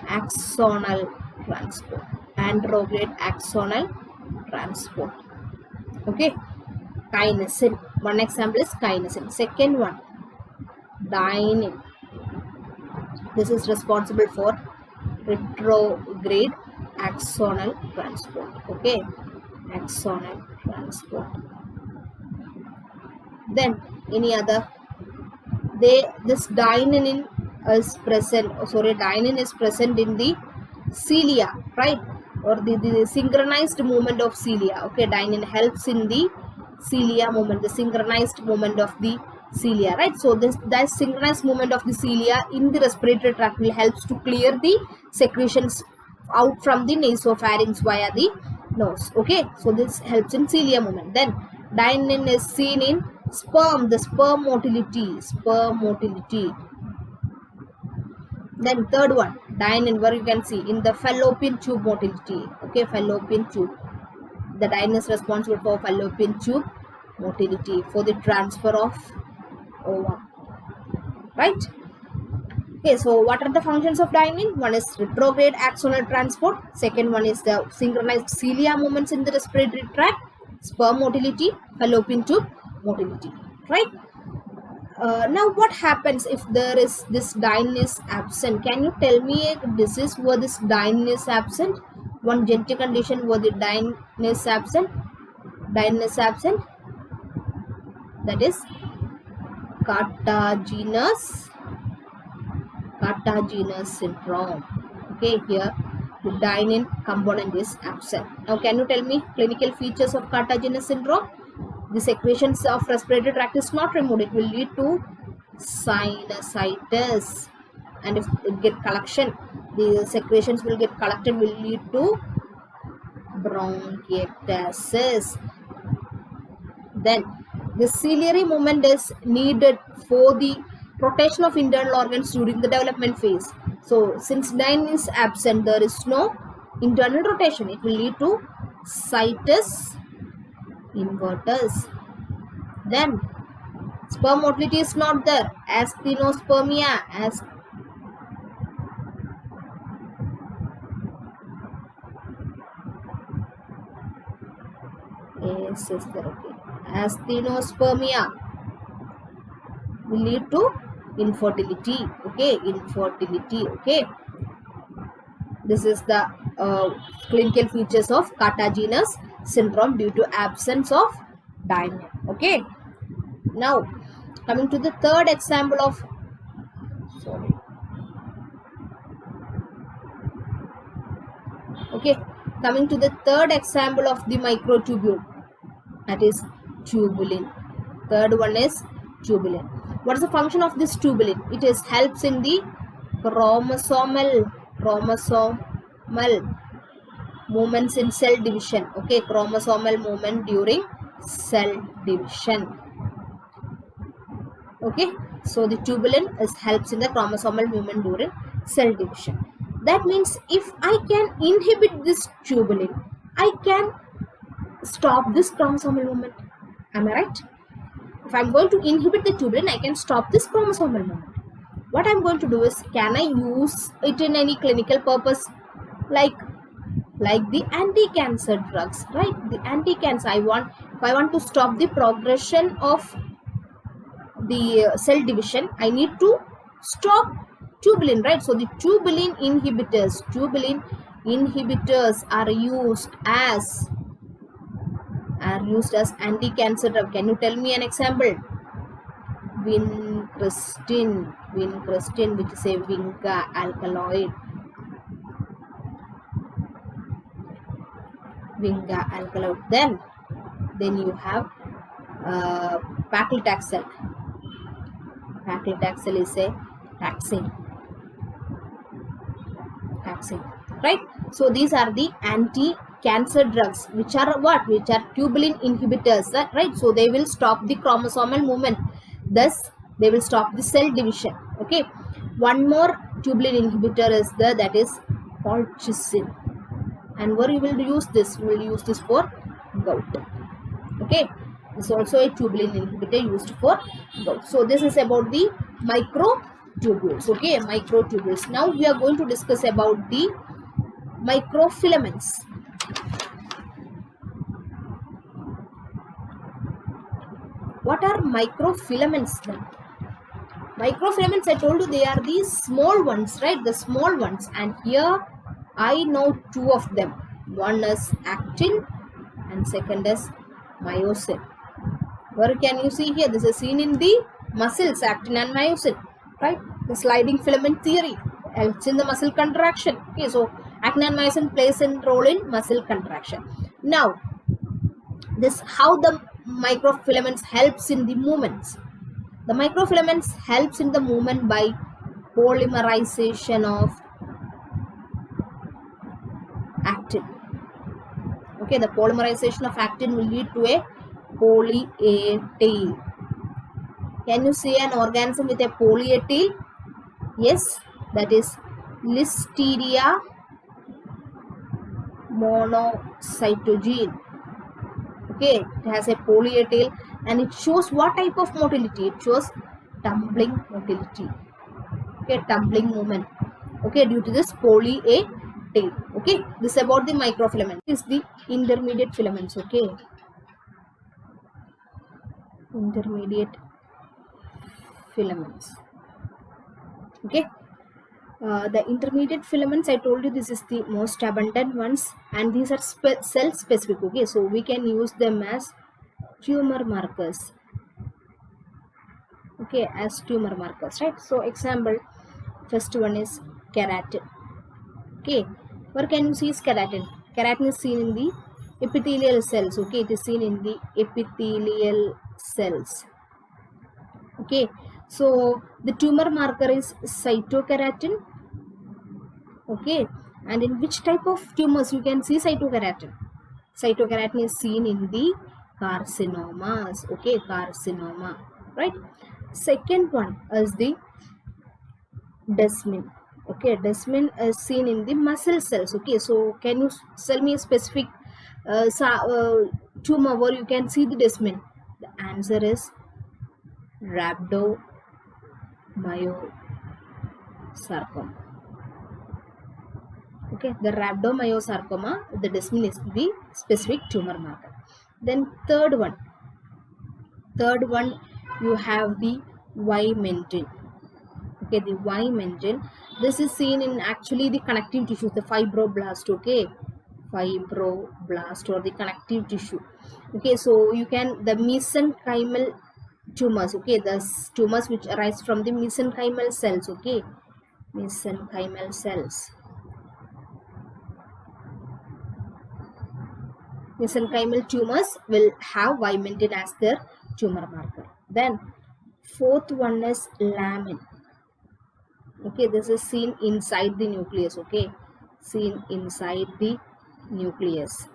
axonal transport. Anterograde axonal transport. Okay, kinesin. One example is kinesin. Second one, dynein. This is responsible for retrograde axonal transport. Okay, axonal transport. Then any other? This dynein is present. Dynein is present in the cilia, right? Or the synchronized movement of cilia. Okay, dynein helps in the cilia movement, the synchronized movement of the cilia, right? So that synchronized movement of the cilia in the respiratory tract will helps to clear the secretions out from the nasopharynx via the nose. Okay, so this helps in cilia movement. Then dynein is seen in sperm, the sperm motility. Then third one, dynein, where you can see in the fallopian tube motility. Okay, fallopian tube, the dynein is responsible for fallopian tube motility, for the transfer of ovum, right? Okay, so what are the functions of dynein? One is retrograde axonal transport. Second one is the synchronized cilia movements in the respiratory tract, sperm motility, fallopian tube motility, right? Now what happens if there is this dynein is absent? Can you tell me a disease where this dynein is absent? One genetic condition where the dynein is absent. That is cartaginous syndrome. Okay, here the dynein component is absent. Now can you tell me clinical features of cartaginous syndrome? The secretions of respiratory tract is not removed. It will lead to sinusitis, and if it get collection, the secretions will get collected, will lead to bronchiectasis. Then the ciliary movement is needed for the protection of internal organs during the development phase. So since dynein is absent, there is no internal rotation. It will lead to situs inversus. Then sperm motility is not there. Asthenospermia. Asthenospermia will lead to infertility. Okay, infertility. Okay, this is the clinical features of cartaginous syndrome due to absence of dynein. Okay, now coming to the third example of Sorry. Okay, coming to the third example of the microtubule, that is tubulin. Third one is tubulin. What is the function of this tubulin? It is helps in the chromosomal movements in cell division. Okay, chromosomal movement during cell division. Okay, so the tubulin helps in the chromosomal movement during cell division. That means if I can inhibit this tubulin, I can stop this chromosomal movement. Am I right? If I'm going to inhibit the tubulin, I can stop this chromosomal movement. What I'm going to do is, can I use it in any clinical purpose, like the anti-cancer drugs, right? The anti-cancer, if I want to stop the progression of the cell division, I need to stop tubulin, right? So the tubulin inhibitors are used as anti-cancer drug. Can you tell me an example? Vincristine, which is a vinca alkaloid. Then you have paclitaxel. Paclitaxel is a taxane, right? So these are the anti-cancer drugs, which are what? Which are tubulin inhibitors, right? So they will stop the chromosomal movement, thus they will stop the cell division. Okay, one more tubulin inhibitor is there, that is colchicine. And where you will use this? You will use this for gout. Okay, it's also a tubulin inhibitor used for gout. So this is about the microtubules. Okay, microtubules. Now we are going to discuss about the microfilaments. What are microfilaments then? Microfilaments, I told you, they are the small ones, right? The small ones. And here I know two of them. One is actin and second is myosin. Where can you see here? This is seen in the muscles, actin and myosin, right? The sliding filament theory helps in the muscle contraction. Okay, so actin and myosin plays a role in muscle contraction. Now, this how the microfilaments helps in the movements. The microfilaments helps in the movement by polymerization of actin. Okay, the polymerization of actin will lead to a poly-A tail. Can you see an organism with a poly-A tail? Yes, that is Listeria monocytogene. Okay, it has a poly-A tail and it shows what type of motility? It shows tumbling motility. Okay, tumbling movement. Okay, due to this poly-A tail. Okay, this is about the microfilament. This is the intermediate filaments. Okay, intermediate filaments. Okay, the intermediate filaments, I told you, this is the most abundant ones, and these are cell specific. Okay, so we can use them as tumor markers. Okay, as tumor markers, right? So example, first one is keratin. Okay, where can you see is keratin? Keratin is seen in the epithelial cells. Okay, it is seen in the epithelial cells. Okay, so the tumor marker is cytokeratin. Okay, and in which type of tumors you can see cytokeratin? Cytokeratin is seen in the carcinomas. Okay, carcinoma, right? Second one is the desmin. Okay, desmin is seen in the muscle cells. Okay, so can you tell me a specific tumor where you can see the desmin? The answer is rhabdomyosarcoma. Okay, the rhabdomyosarcoma, the desmin is the specific tumor marker. Then third one you have the Y-membrane. Okay, the Y-membrane, this is seen in actually the connective tissue, the fibroblast. Okay, fibroblast or the connective tissue. Okay, so you can, the mesenchymal tumors. Okay, the tumors which arise from the mesenchymal cells. Okay, mesenchymal cells. Mesenchymal tumors will have vimentin as their tumor marker. Then fourth one is lamin. Okay, this is seen inside the nucleus. Okay, seen inside the nucleus,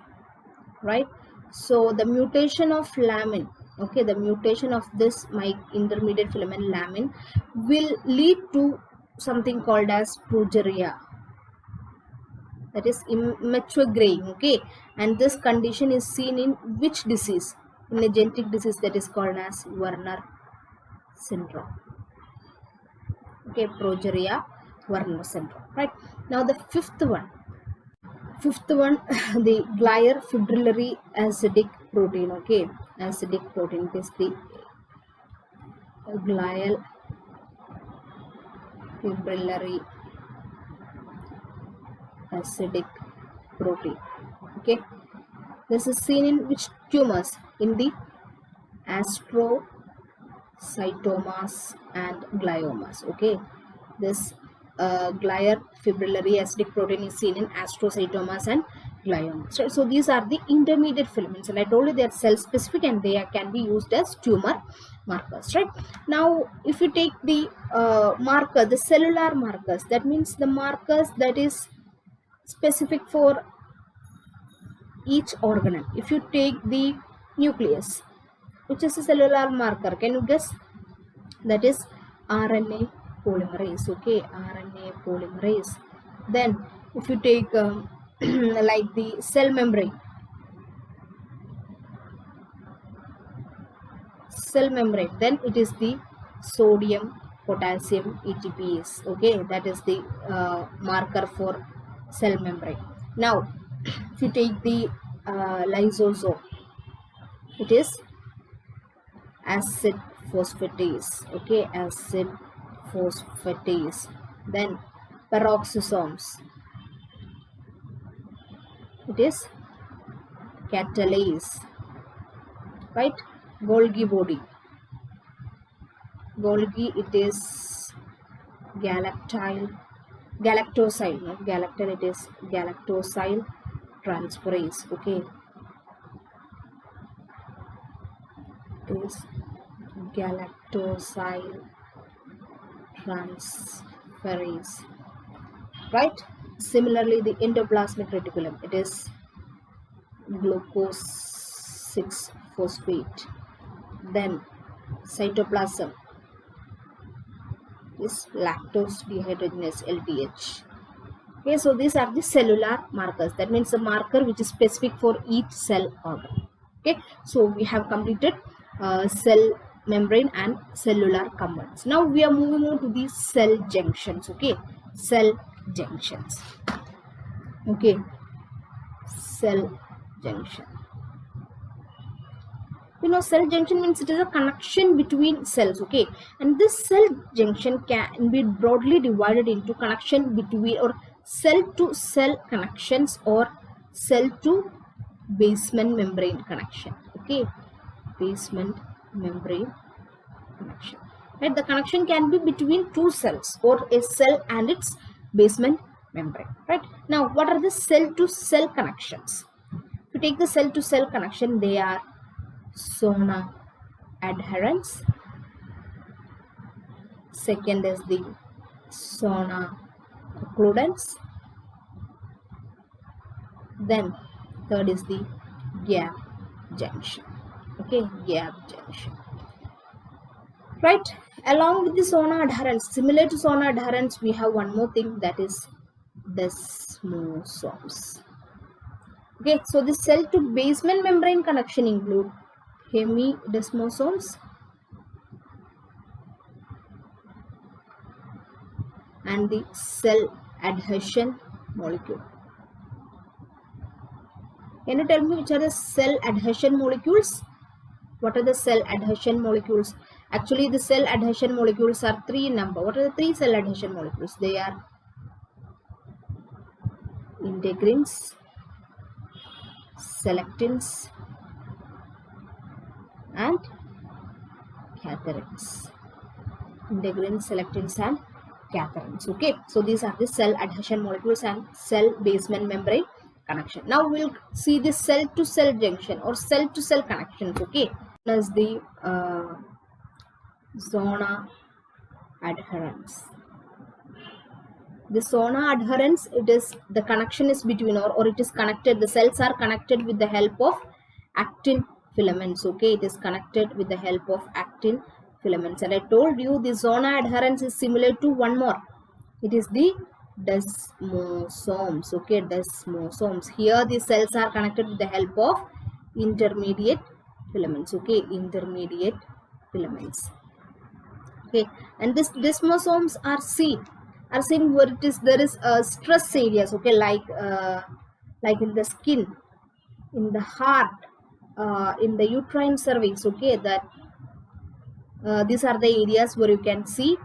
right? So the mutation of lamin, okay, the mutation of this my intermediate filament lamin will lead to something called as progeria, that is immature graying. Okay, and this condition is seen in which disease? In a genetic disease that is called as Werner syndrome. Okay, progeria, Werner syndrome, right? Now the fifth one, the glial fibrillary acidic protein. Okay, acidic protein is the glial fibrillary acidic protein. Okay, this is seen in which tumors? In the astrocytomas and gliomas. Okay, this glial fibrillary acidic protein is seen in astrocytomas and gliomas. So these are the intermediate filaments, and I told you they are cell specific and they can be used as tumor markers, right? Now if you take the marker, the cellular markers, that means the markers that is specific for each organelle. If you take the nucleus, which is a cellular marker, can you guess? That is RNA polymerase. Okay, RNA polymerase. Then if you take like the cell membrane, then it is the sodium potassium ATPase. Okay, that is the marker for cell membrane. Now if you take the lysosome, it is acid phosphatase. Okay, acid phosphatase. Then peroxisomes, it is catalase, right? Golgi body, it is galactosyl, not galactile, it is galactosyl transferase. Okay, it is galactosyl transferase, right? Similarly, the endoplasmic reticulum, it is glucose 6 phosphate. Then cytoplasm is lactose dehydrogenase LDH. Okay, so these are the cellular markers. That means the marker which is specific for each cell organ. Okay, so we have completed cell membrane and cellular components. Now we are moving on to the cell junctions. Okay, cell junctions. Okay, cell junction. You know, cell junction means it is a connection between cells. Okay, and this cell junction can be broadly divided into connection between or cell to cell connections or cell to basement membrane connection. Okay, basement membrane connection, right? The connection can be between two cells or a cell and its basement membrane, right? Now what are the cell to cell connections? If you take the cell to cell connection, they are zona adherens. Second is the zona occludens. Then third is the gap junction. Okay, gap junction, right? Along with the zona adherens, similar to zona adherens, we have one more thing, that is desmosomes. Okay, so the cell to basement membrane connection include hemidesmosomes and the cell adhesion molecule. Can you tell me which are the cell adhesion molecules? What are the cell adhesion molecules? Actually, the cell adhesion molecules are 3 in number. What are the 3 cell adhesion molecules? They are integrins, selectins, and Catharins. Integrins, selectins and catharins. Okay, so these are the cell adhesion molecules and cell basement membrane connection. Now we'll see the cell to cell junction or cell to cell connections. Okay, as the zona adherence. The zona adherence, it is the connection is between or it is connected, the cells are connected with the help of actin filaments. Okay, it is connected with the help of actin filaments. And I told you the zona adherence is similar to one more, it is the desmosomes. Okay, desmosomes. Here the cells are connected with the help of intermediate filaments. Okay, intermediate filaments. Okay, and this desmosomes are seen where it is there is stress areas. Okay, like in the skin, in the heart, in the uterine cervix. Okay, that these are the areas where you can see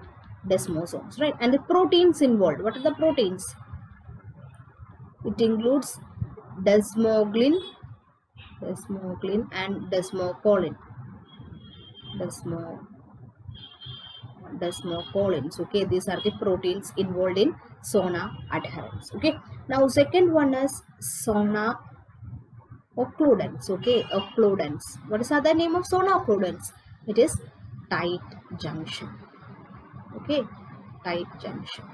desmosomes, right? And the proteins involved, what are the proteins? It includes desmoglin and desmocolin. Desmocolins. Okay, these are the proteins involved in zona adherence. Okay, now second one is zona occludens. Okay, occludens. What is the other name of zona occludens? It is tight junction. Okay, tight junction.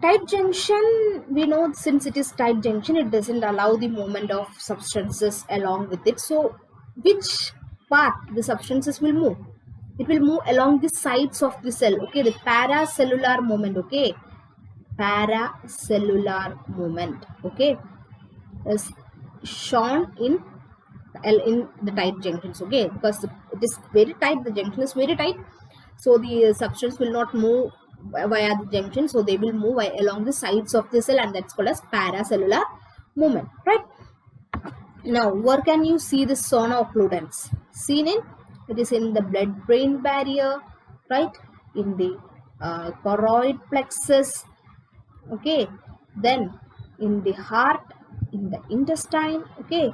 Tight junction, we know since it is tight junction, it doesn't allow the movement of substances along with it. So which part the substances will move? It will move along the sides of the cell. Okay, the paracellular movement. Okay, paracellular movement. Okay, is shown in the tight junctions. Okay, because it is very tight, the junction is very tight, so the substance will not move via the junction, so they will move along the sides of the cell, and that's called as paracellular movement, right? Now where can you see the zona occludens? Seen in, it is in the blood-brain barrier, right? In the choroid plexus. Okay, then in the heart, in the intestine. Okay,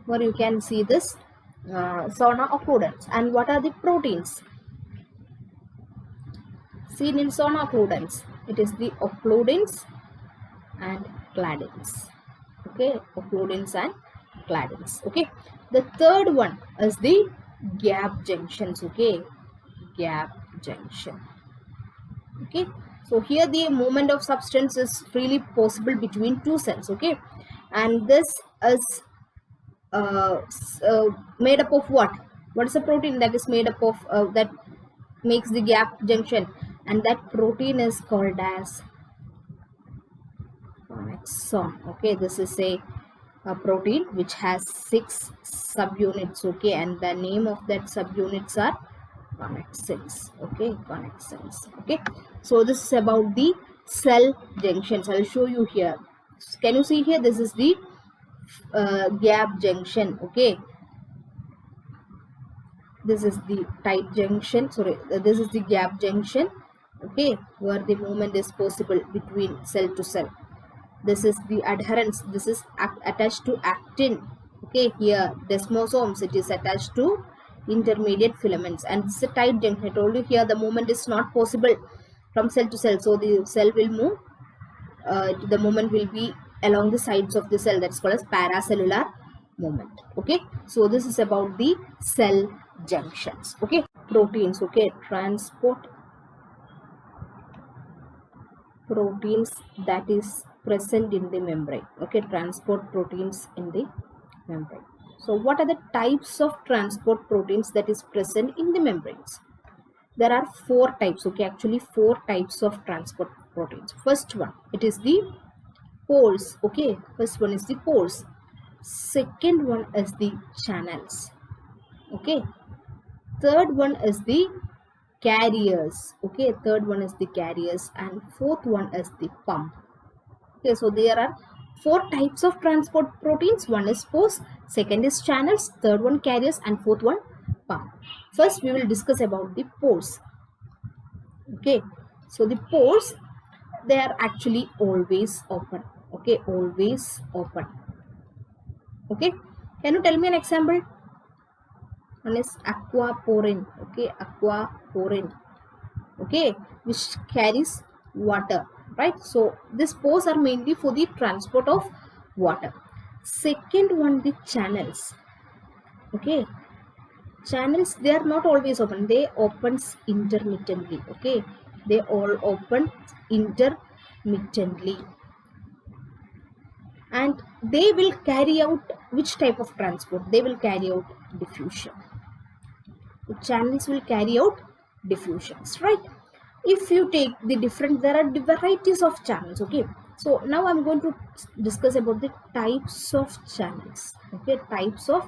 where you can see this zona occludens. And what are the proteins seen in zona occludens? It is the occludins and cladins. Okay, occludins and cladins. Okay, the third one is the gap junctions. Okay, gap junction. Okay, so here the movement of substance is freely possible between two cells. Okay, and this is made up of what? What is the protein that is made up of that makes the gap junction? And that protein is called as connexon. Okay, this is a protein which has 6 subunits. Okay, and the name of that subunits are connexins. Okay, connexins. Okay, so this is about the cell junctions. I'll show you here. Can you see here? This is the gap junction. Okay, this is the tight junction. Sorry, this is the gap junction. Okay, where the movement is possible between cell to cell. This is the adherence. This is attached to actin. Okay, here desmosomes, it is attached to intermediate filaments, and this is a tight junction. I told you here the movement is not possible from cell to cell, so the cell will move. The movement will be along the sides of the cell. That's called as paracellular movement. Okay, so this is about the cell junctions. Okay, proteins. Okay, transport proteins that is present in the membrane. Okay, transport proteins in the membrane. So what are the types of transport proteins that is present in the membranes? There are 4 types. Okay, actually 4 types of transport proteins. First one, it is the pores. Okay, first one is the pores. Second one is the channels. Okay, third one is the carriers. Okay, third one is the carriers, and fourth one is the pump. Okay, so there are 4 types of transport proteins. One is pores, second is channels, third one carriers, and fourth one pump. First we will discuss about the pores. Okay, so the pores, they are actually always open. Okay, always open. Okay, can you tell me an example? One is aquaporin, okay, aquaporin, okay, which carries water, right? So these pores are mainly for the transport of water. Second one, the channels, okay. Channels, they are not always open, they opens intermittently, okay, they all open intermittently, and they will carry out which type of transport? They will carry out diffusion. The channels will carry out diffusions, right? If you take the different, there are varieties of channels, okay. So now I'm going to discuss about the types of channels, okay, types of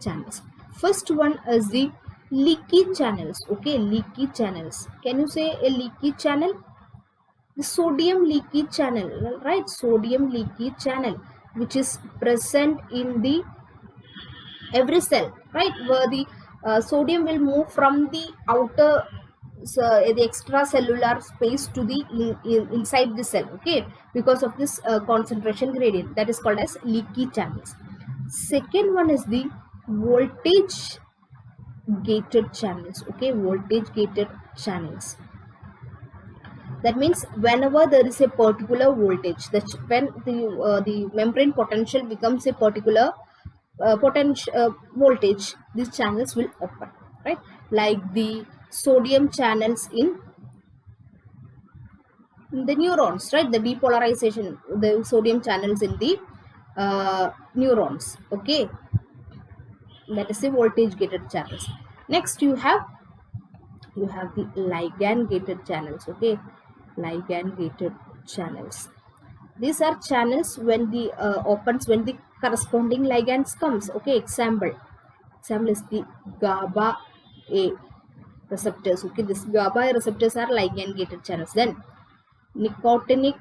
channels. First one is the leaky channels, okay, leaky channels. Can you say a leaky channel? The sodium leaky channel, right? Sodium leaky channel, which is present in the every cell, right? Where the sodium will move from the outer, so the extracellular space to the inside the cell, okay, because of this concentration gradient, that is called as leaky channels. Second one is the voltage gated channels, okay, voltage gated channels. That means whenever there is a particular voltage, that when the membrane potential becomes a particular potential voltage, these channels will open, right? Like the sodium channels in the neurons, right? The depolarization, the sodium channels in the neurons, okay, that is the voltage gated channels. Next you have the ligand gated channels, okay, ligand gated channels. These are channels when the opens when the corresponding ligands comes, okay. Example is the GABA A receptors, okay. This GABA A receptors are ligand gated channels. Then nicotinic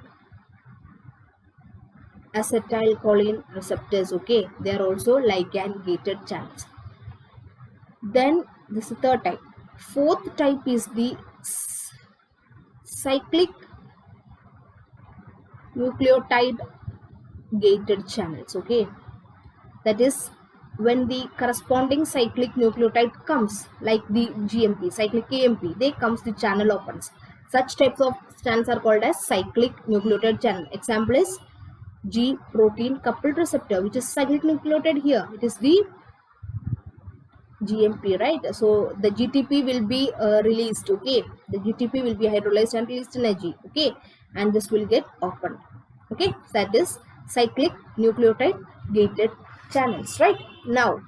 acetylcholine receptors, okay, they are also ligand gated channels. Then this is the third type. Fourth type is the cyclic nucleotide gated channels, okay. That is when the corresponding cyclic nucleotide comes, like the GMP, cyclic AMP, they comes, the channel opens. Such types of channels are called as cyclic nucleotide channel. Example is G protein coupled receptor, which is cyclic nucleotide here. It is the GMP, right? So the GTP will be released, okay. The GTP will be hydrolyzed and released energy, okay, and this will get opened, okay. So that is cyclic nucleotide gated channels, right? Now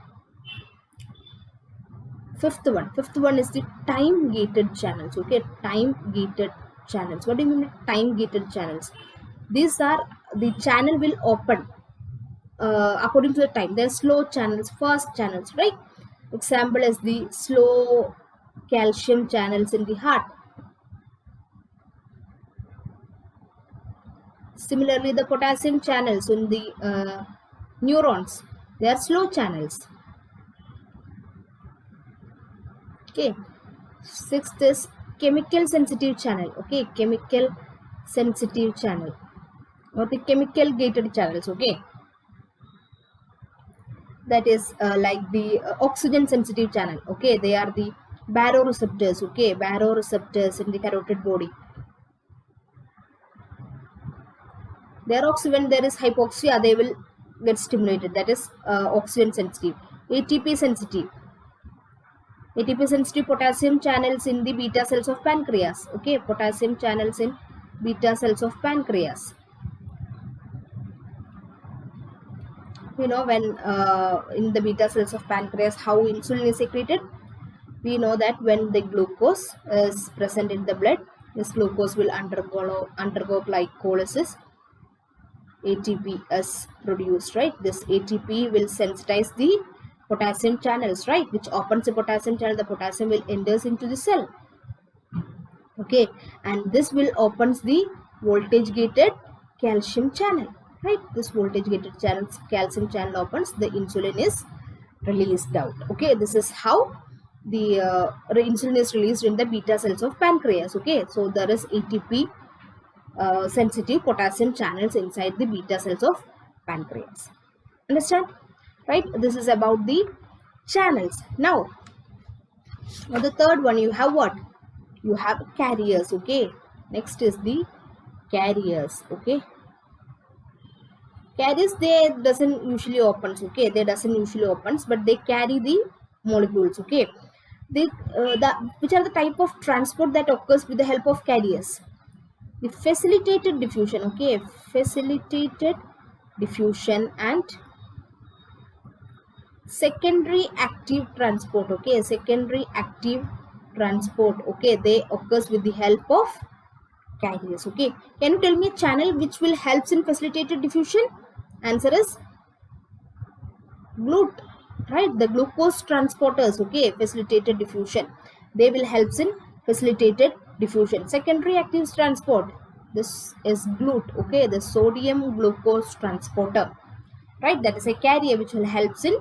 fifth one is the time gated channels, okay. Time gated channels. What do you mean by time gated channels? These are the channel will open according to the time. There are slow channels, fast channels, right? Example is the slow calcium channels in the heart. Similarly, the potassium channels in the neurons, they are slow channels, okay. Sixth is chemical sensitive channel, okay, chemical sensitive channel or the chemical gated channels, okay. That is like the oxygen sensitive channel, okay. They are the baroreceptors, okay, baroreceptors in the carotid body. They are when there is hypoxia, they will get stimulated. That is oxygen sensitive. ATP sensitive. ATP sensitive potassium channels in the beta cells of pancreas, okay. Potassium channels in beta cells of pancreas. You know, when in the beta cells of pancreas, how insulin is secreted. We know that when the glucose is present in the blood, this glucose will undergo glycolysis. ATP is produced, right? This ATP will sensitize the potassium channels, right? Which opens the potassium channel, the potassium will enters into the cell, okay. And this will opens the voltage gated calcium channel, right? This voltage gated channel, calcium channel opens, the insulin is released out, okay. This is how the insulin is released in the beta cells of pancreas, okay. So there is ATP sensitive potassium channels inside the beta cells of pancreas. Understand, right? This is about the channels. Now on the third one you have what? You have carriers. Okay, next is the carriers. Okay, carriers, they doesn't usually opens. Okay, they doesn't usually opens, but they carry the molecules. Okay, they which are the type of transport that occurs with the help of carriers? The facilitated diffusion. Okay, facilitated diffusion and secondary active transport. Okay, secondary active transport. Okay, they occurs with the help of carriers. Okay, can you tell me a channel which will helps in facilitated diffusion? Answer is GLUT, right? The glucose transporters. Okay, facilitated diffusion, they will helps in facilitated diffusion. Secondary active transport, this is GLUT. Okay, the sodium glucose transporter, right? That is a carrier which will helps in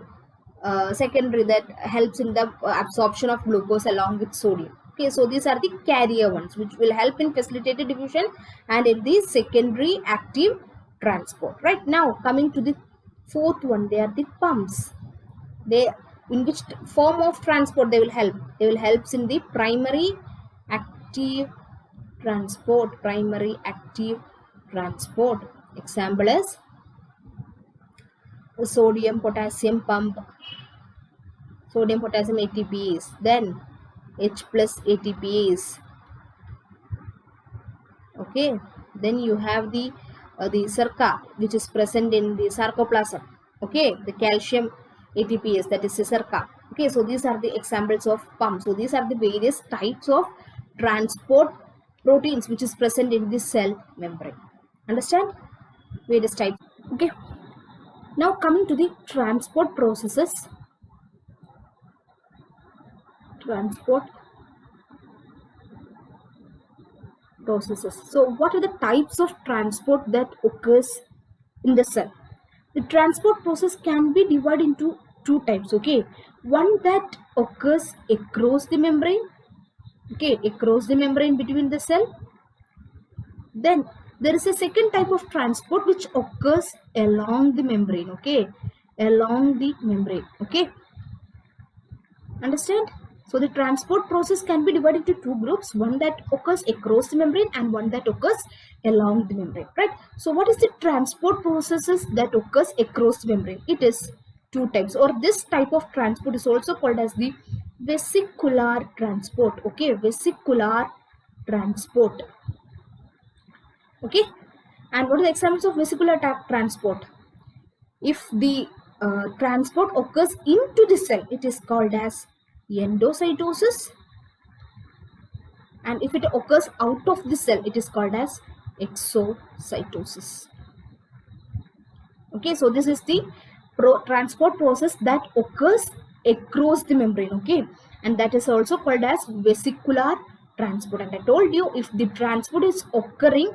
secondary, that helps in the absorption of glucose along with sodium. Okay, so these are the carrier ones which will help in facilitated diffusion and in the secondary active transport. Right, now coming to the fourth one, they are the pumps. They, in which form of transport they will help? They will helps in the primary active transport. Primary active transport, example is the sodium potassium pump, sodium potassium ATPase, then H plus ATPase. Okay, then you have the SERCA, which is present in the sarcoplasm. Okay, the calcium ATPase, that is the SERCA. Okay, so these are the examples of pumps. So these are the various types of transport proteins which is present in the cell membrane. Understand? Various types. Okay, now coming to the transport processes. Transport processes. So what are the types of transport that occurs in the cell? The transport process can be divided into two types. Okay, one that occurs across the membrane. Okay, across the membrane between the cell. Then there is a second type of transport which occurs along the membrane. Okay, along the membrane. Okay, understand? So the transport process can be divided into two groups, one that occurs across the membrane and one that occurs along the membrane, right? So what is the transport processes that occurs across the membrane? It is two types, or this type of transport is also called as the vesicular transport. Okay, vesicular transport. Okay, and what are the examples of vesicular transport? If the transport occurs into the cell, it is called as endocytosis, and if it occurs out of the cell, it is called as exocytosis. Okay, so this is the transport process that occurs across the membrane. Okay, and that is also called as vesicular transport. And I told you, if the transport is occurring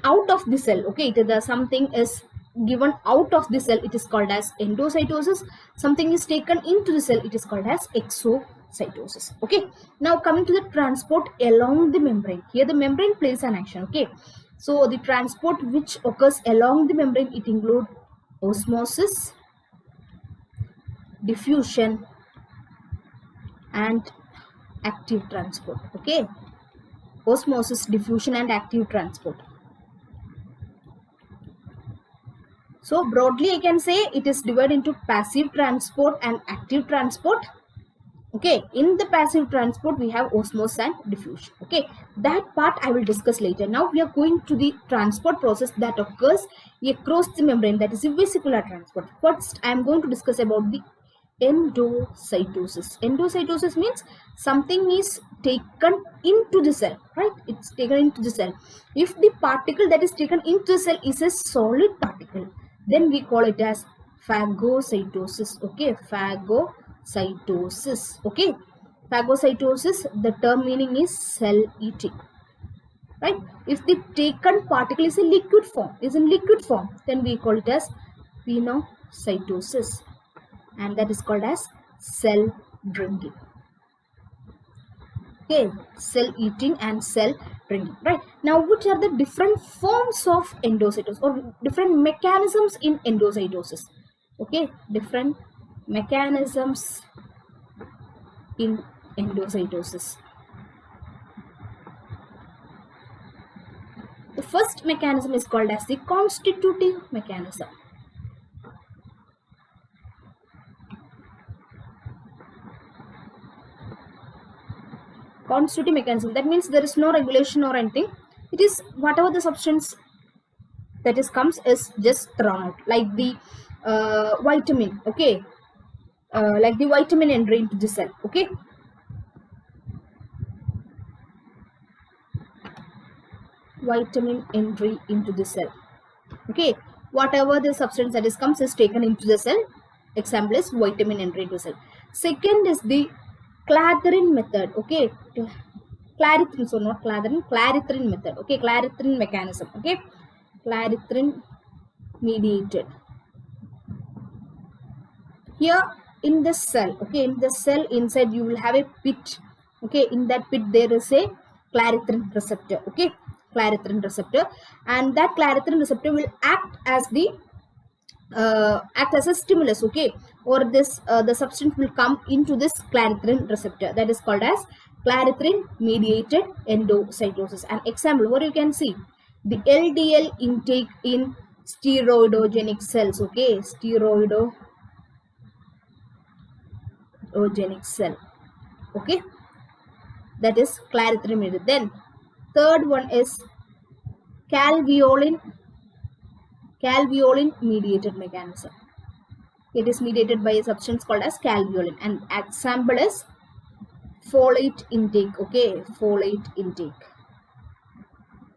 out of the cell, okay, something is given out of the cell, it is called as endocytosis. Something is taken into the cell, it is called as exocytosis. Okay, now coming to the transport along the membrane. Here the membrane plays an action. Okay, so the transport which occurs along the membrane, it includes osmosis, diffusion and active transport. Okay, osmosis, diffusion and active transport. So broadly I can say it is divided into passive transport and active transport. Okay, in the passive transport we have osmosis and diffusion. Okay, that part I will discuss later. Now we are going to the transport process that occurs across the membrane, that is the vesicular transport. First I am going to discuss about the endocytosis. Endocytosis means something is taken into the cell, right? It's taken into the cell. If the particle that is taken into the cell is a solid particle, then we call it as phagocytosis. Okay, phagocytosis. Okay, phagocytosis, the term meaning is cell eating, right? If the taken particle is a liquid form, then we call it as pinocytosis, and that is called as cell drinking. Okay, cell eating and cell drinking, right? Now which are the different forms of endocytosis, or different mechanisms in endocytosis? Okay, different mechanisms in endocytosis. The first mechanism is called as the constitutive mechanism. Constitutive mechanism, that means there is no regulation or anything. It is whatever the substance that is comes is just thrown out, like the vitamin, okay, like the vitamin entry into the cell, okay. Vitamin entry into the cell, okay. Whatever the substance that is comes is taken into the cell. Example is vitamin entry into cell. Second is the Clathrin method, okay. Clathrin, so not Clathrin, Clathrin method, okay. Clathrin mechanism, okay. Clathrin mediated. Here in the cell, okay, in the cell inside you will have a pit, okay. In that pit there is a clathrin receptor, okay, clathrin receptor, and that clathrin receptor will act as a stimulus, okay, or this the substance will come into this clathrin receptor, that is called as clathrin mediated endocytosis. An example where you can see the LDL intake in steroidogenic cells, okay, steroidogenic cell, okay, that is clathrin mediated. Then third one is calveolin mediated mechanism. It is mediated by a substance called as calveolin, and example is folate intake, okay, folate intake,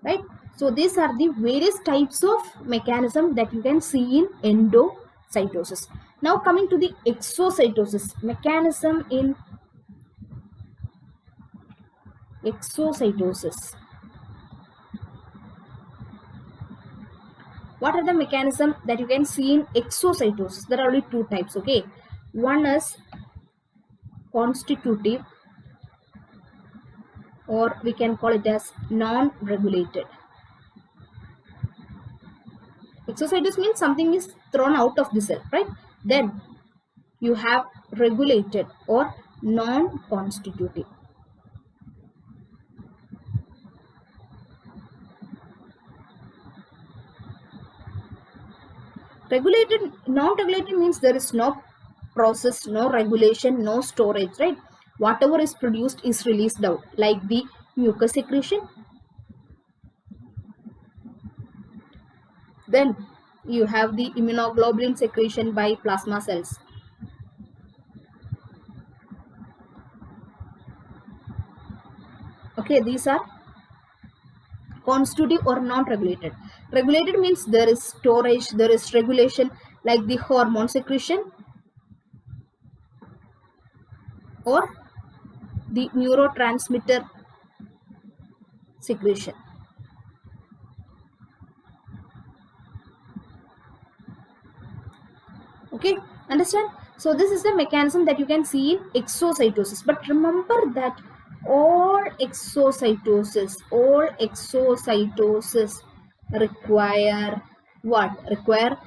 right. So these are the various types of mechanism that you can see in endocytosis. Now coming to the exocytosis mechanism in exocytosis. What are the mechanism that you can see in exocytosis? There are only two types, okay. One is constitutive, or we can call it as non-regulated. Exocytosis means something is thrown out of the cell, right? Then you have regulated or non-constitutive. Regulated, non-regulated means there is no process, no regulation, no storage, right? Whatever is produced is released out, like the mucus secretion. Then you have the immunoglobulin secretion by plasma cells. Okay, these are constitutive or non-regulated. Regulated means there is storage, there is regulation, like the hormone secretion or the neurotransmitter secretion. Okay, understand? So this is the mechanism that you can see in exocytosis. But remember that all exocytosis require what? Require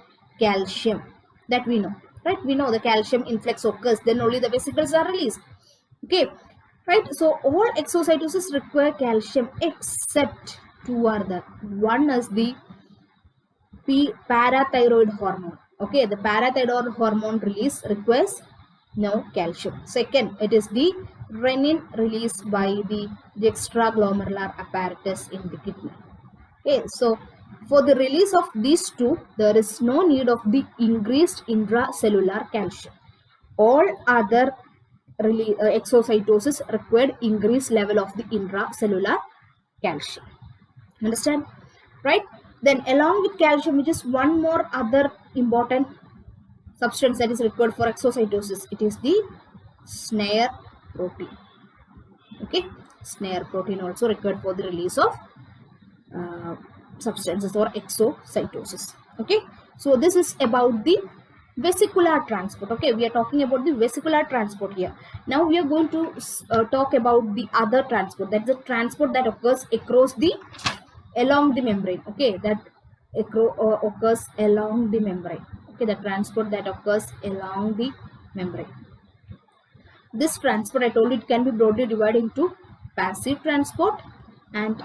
calcium. That we know, right? We know the calcium influx occurs, then only the vesicles are released. Okay, right? So all exocytosis require calcium except two are there. One is the parathyroid hormone. Okay, the parathyroid hormone release requires no calcium. Second, it is the renin released by the extraglomerular apparatus in the kidney. Okay, so for the release of these two, there is no need of the increased intracellular calcium. All other exocytosis required increased level of the intracellular calcium. Understand? Right? Then along with calcium, which is one more other important substance that is required for exocytosis, it is the snare protein. Okay, snare protein also required for the release of substances or exocytosis. Okay, so this is about the vesicular transport. Okay, we are talking about the vesicular transport here. Now we are going to talk about the other transport, that's the transport that occurs across the along the membrane. Okay, that occurs along the membrane. Okay, the transport that occurs along the membrane. This transport, I told you, it can be broadly divided into passive transport and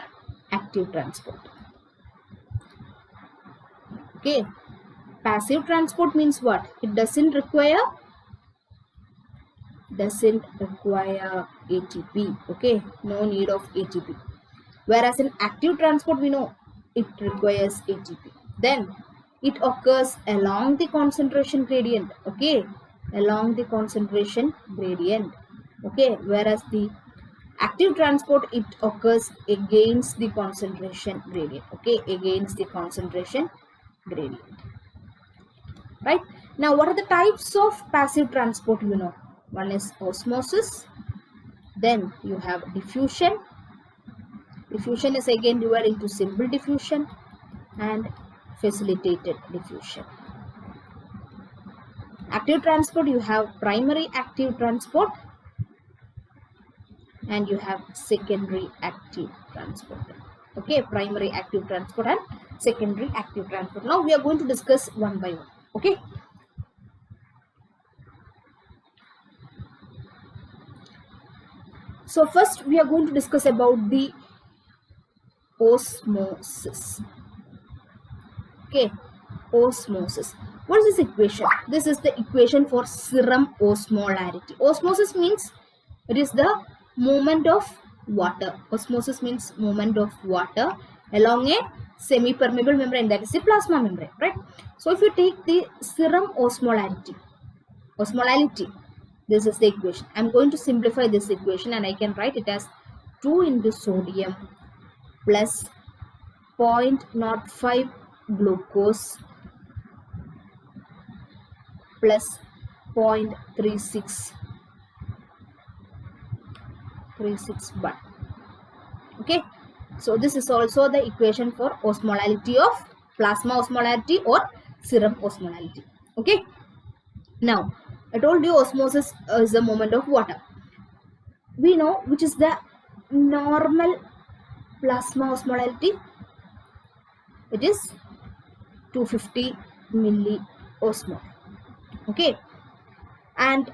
active transport. Okay, passive transport means what? It doesn't require ATP. Okay, no need of ATP. Whereas in active transport, we know it requires ATP. Then it occurs along the concentration gradient. Okay, along the concentration gradient. Okay, whereas the active transport, it occurs against the concentration gradient. Okay, against the concentration gradient. Right. Now, what are the types of passive transport? You know, one is osmosis. Then you have diffusion. Diffusion is again divided into simple diffusion and facilitated diffusion. Active transport, you have primary active transport and you have secondary active transport. Okay, primary active transport and secondary active transport. Now we are going to discuss one by one. Okay. So first we are going to discuss about the osmosis. Okay, osmosis. What is this equation? This is the equation for serum osmolarity. Osmosis means it is the movement of water. Osmosis means movement of water along a semi-permeable membrane, that is the plasma membrane, right? So if you take the serum osmolarity, this is the equation. I'm going to simplify this equation and I can write it as 2 into sodium plus 0.05 glucose plus 0.36 bar. Okay, so this is also the equation for osmolarity of plasma osmolarity or serum osmolarity. Okay, now I told you osmosis is the movement of water. We know which is the normal plasma osmolarity. It is 250 milliosmol. Okay, and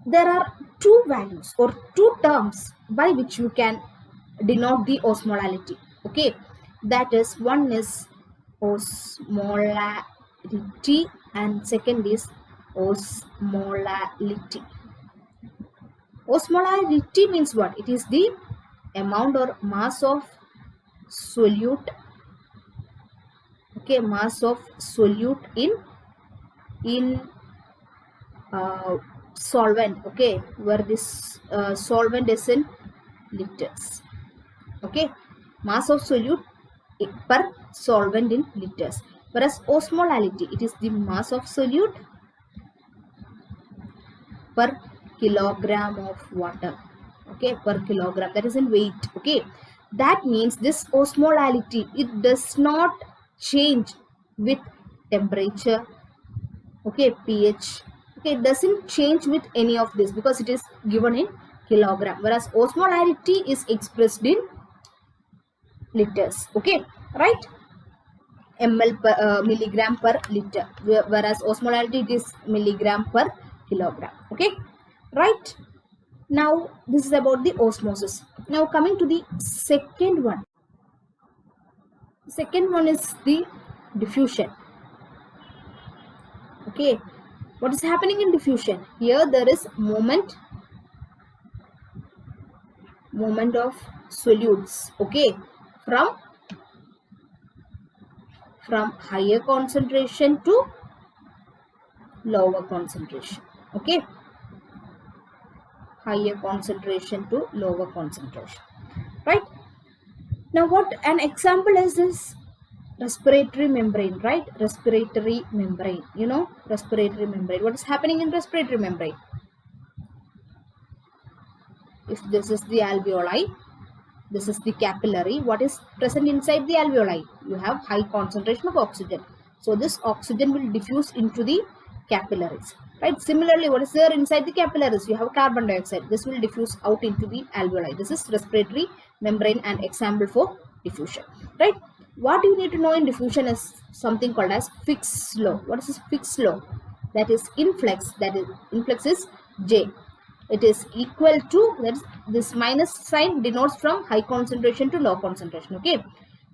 there are two values or two terms by which you can denote the osmolarity. Okay, that is, one is osmolarity and second is osmolality. Osmolarity means what? It is the amount or mass of solute. Okay, mass of solute in solvent. Okay, where this solvent is in liters. Okay, mass of solute per solvent in liters. Whereas osmolality, it is the mass of solute per kilogram of water. Okay, per kilogram, that is in weight. Okay, that means this osmolality, it does not change with temperature. Okay, pH. Okay, it doesn't change with any of this because it is given in kilogram, whereas osmolarity is expressed in liters. Okay, right? ml per milligram per liter, whereas osmolarity it is milligram per kilogram. Okay, right? Now this is about the osmosis. Now coming to the second one. Second one is the diffusion. Okay, what is happening in diffusion? Here there is movement of solutes. Okay, from higher concentration to lower concentration. Okay, higher concentration to lower concentration, right? Now what an example is this respiratory membrane, right? Respiratory membrane, you know, respiratory membrane. What is happening in respiratory membrane? If this is the alveoli, this is the capillary. What is present inside the alveoli? You have high concentration of oxygen. So this oxygen will diffuse into the capillaries, right? Similarly, what is there inside the capillaries? You have carbon dioxide. This will diffuse out into the alveoli. This is respiratory membrane and example for diffusion, right? What you need to know in diffusion is something called as Fick's law. What is this Fick's law? That is influx. That is influx is J. it is equal to, that's this minus sign denotes from high concentration to low concentration. Okay,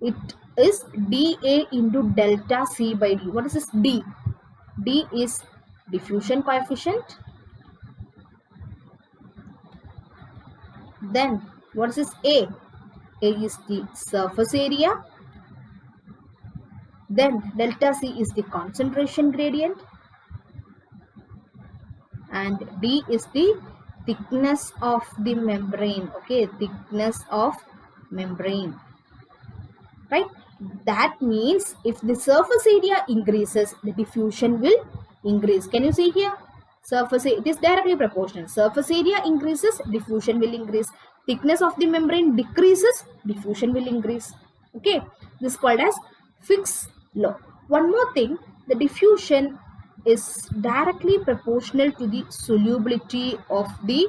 it is dA into delta C by D. What is this D? D is diffusion coefficient. Then what is this A? A is the surface area. Then delta C is the concentration gradient, and D is the thickness of the membrane. Okay, thickness of membrane, right? That means if the surface area increases, the diffusion will increase. Can you see here? Surface area, it is directly proportional. Surface area increases, diffusion will increase. Thickness of the membrane decreases, diffusion will increase. Okay, this is called as Fick's law. One more thing, the diffusion is directly proportional to the solubility of the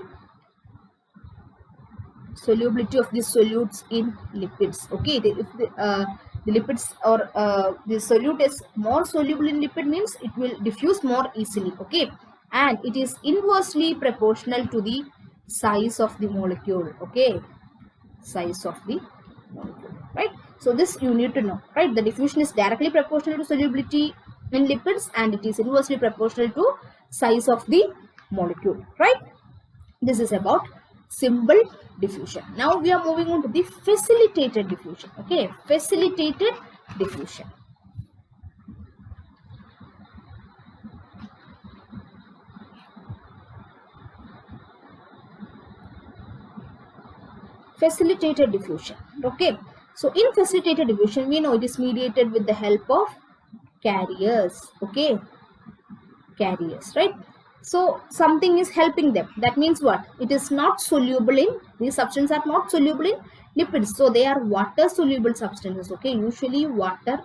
solutes in lipids. Okay, if the lipids or the solute is more soluble in lipid, means it will diffuse more easily. Okay, and it is inversely proportional to the size of the molecule. Okay, size of the molecule, right? So this you need to know, right? The diffusion is directly proportional to solubility in lipids, and it is inversely proportional to size of the molecule, right? This is about simple diffusion. Now we are moving on to the facilitated diffusion. Okay, facilitated diffusion. Facilitated diffusion. Okay, so in facilitated diffusion, we know it is mediated with the help of carriers. Okay, carriers, right? So something is helping them. That means what? It is not soluble in, these substances are not soluble in lipids, so they are water soluble substances. Okay, usually water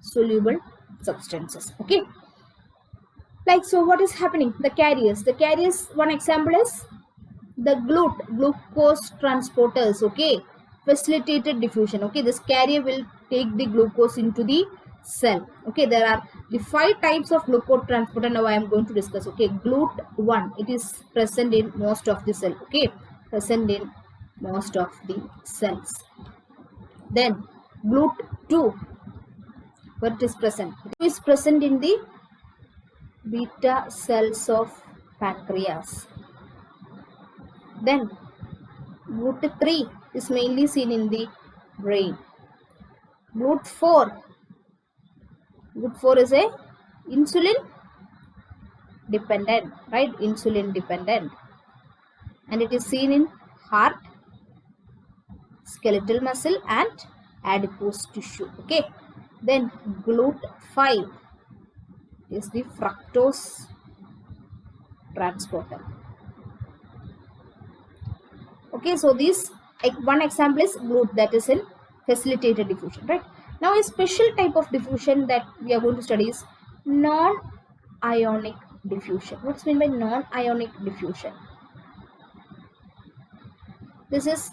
soluble substances. Okay, like, so what is happening? The carriers, one example is the glucose transporters. Okay, facilitated diffusion. Okay, this carrier will take the glucose into the cell. Okay, there are the 5 types of glucose transporter. Now I am going to discuss. Okay, GLUT1, it is present in most of the cell. Okay, present in most of the cells. Then GLUT2, where it is present? It is present in the beta cells of pancreas. Then GLUT3 is mainly seen in the brain. GLUT4 is a insulin dependent, right? Insulin dependent, and it is seen in heart, skeletal muscle, and adipose tissue. Okay, then GLUT5 is the fructose transporter. Okay, so this one example is GLUT, that is in facilitated diffusion, right? Now a special type of diffusion that we are going to study is non-ionic diffusion. What's meant by non-ionic diffusion? This is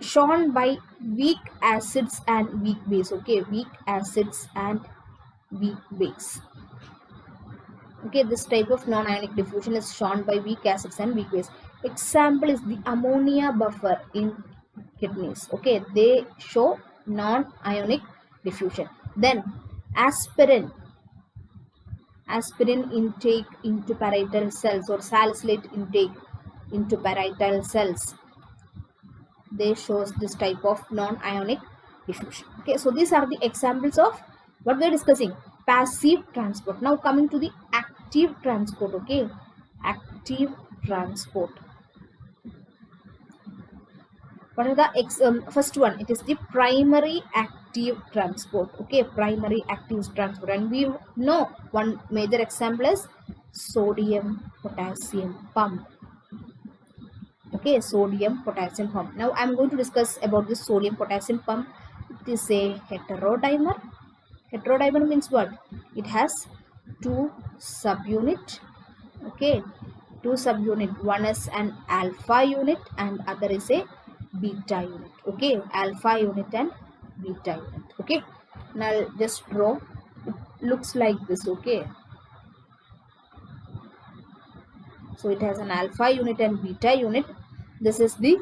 shown by weak acids and weak base. Okay, weak acids and weak base. Okay, this type of non-ionic diffusion is shown by weak acids and weak base. Example is the ammonia buffer in kidneys. Okay, they show non-ionic diffusion. Then aspirin intake into parietal cells, or salicylate intake into parietal cells, they shows this type of non-ionic diffusion. Okay, so these are the examples of what we are discussing, passive transport. Now coming to the active transport. Okay, active transport. What are the first one? It is the primary active transport. Okay, primary active transport, and we know one major example is sodium potassium pump. Okay, sodium potassium pump. Now I am going to discuss about this sodium potassium pump. It is a heterodimer. Heterodimer means what? It has 2 subunit. Okay, 2 subunit. One is an alpha unit and other is a beta unit. Okay, alpha unit and beta unit. Okay, now I'll just draw. It looks like this. Okay, So it has an alpha unit and beta unit. This is the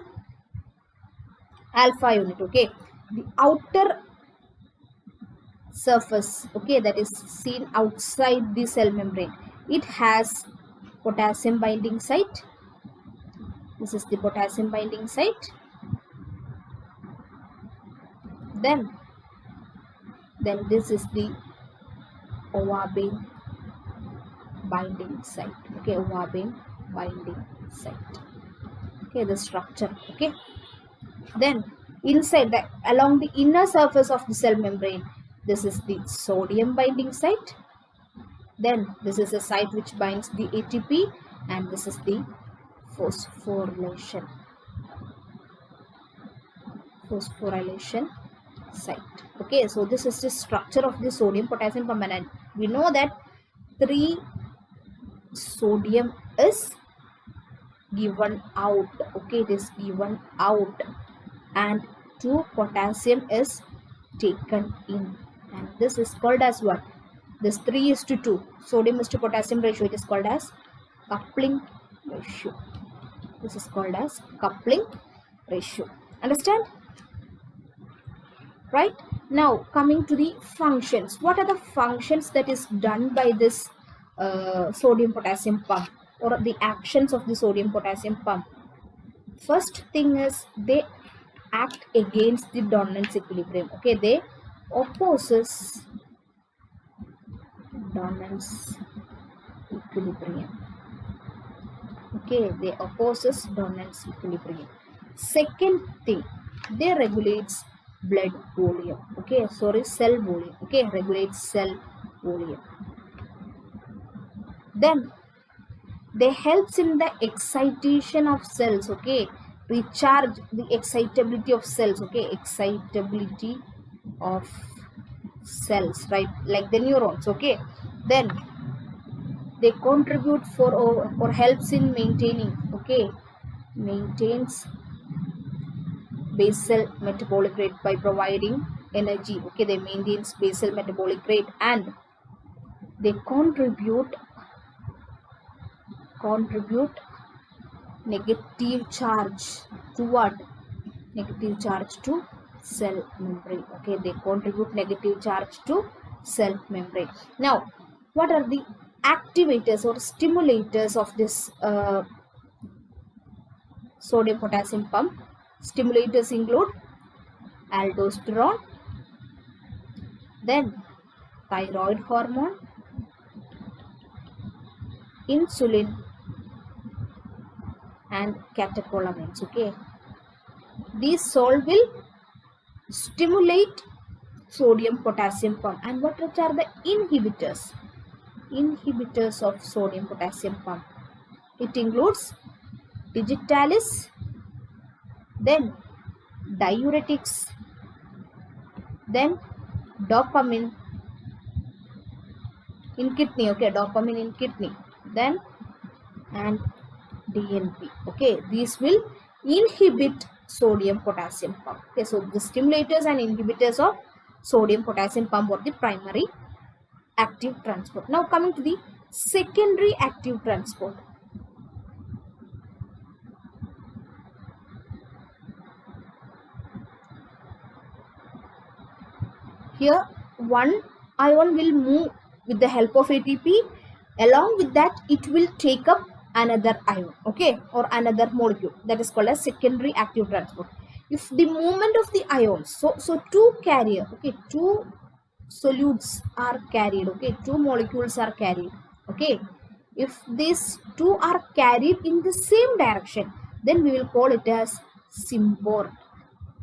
alpha unit. Okay, the outer surface, okay, that is seen outside the cell membrane, it has potassium binding site. This is the potassium binding site. Then this is the ovabane binding site. Okay, ovabane binding site. Okay, the structure. Okay, then inside that, along the inner surface of the cell membrane, this is the sodium binding site. Then this is a site which binds the ATP, and this is the phosphorylation site. Okay, so this is the structure of the sodium potassium pump, and we know that 3 sodium is given out. Okay, it is given out, and 2 potassium is taken in, and this is called as what? This 3:2 sodium is to potassium ratio, it is called as coupling ratio. This is called as coupling ratio. Understand? Right? Now coming to the functions. What are the functions that is done by this sodium potassium pump, or the actions of the sodium potassium pump? First thing is they act against the dominance equilibrium. Okay, they opposes dominance equilibrium. Okay, they opposes dominance equilibrium. Second thing, they regulates blood volume. Okay, sorry, cell volume. Okay, regulates cell volume. Then they helps in the excitation of cells. Okay, recharge the excitability of cells. Okay, excitability of cells, right, like the neurons. Okay, then they contribute for or helps in maintaining, okay, maintains basal metabolic rate by providing energy. Okay, they maintains basal metabolic rate, and they contribute negative charge to what? Negative charge to cell membrane. Okay, they contribute negative charge to cell membrane. Now what are the activators or stimulators of this sodium potassium pump? Stimulators include aldosterone, then thyroid hormone, insulin, and catecholamines. Okay, these all will stimulate sodium potassium pump. And what are the inhibitors? Inhibitors of sodium potassium pump, it includes digitalis, then diuretics, then dopamine in kidney. Okay, dopamine in kidney, then and DNP. Okay, these will inhibit sodium potassium pump. Okay, so the stimulators and inhibitors of sodium potassium pump are the primary active transport. Now coming to the secondary active transport. Here one ion will move with the help of ATP. Along with that, it will take up another ion, okay, or another molecule. That is called as secondary active transport. If the movement of the ions, so two carrier, okay, two solutes are carried, okay, two molecules are carried, okay, if these two are carried in the same direction, then we will call it as symbol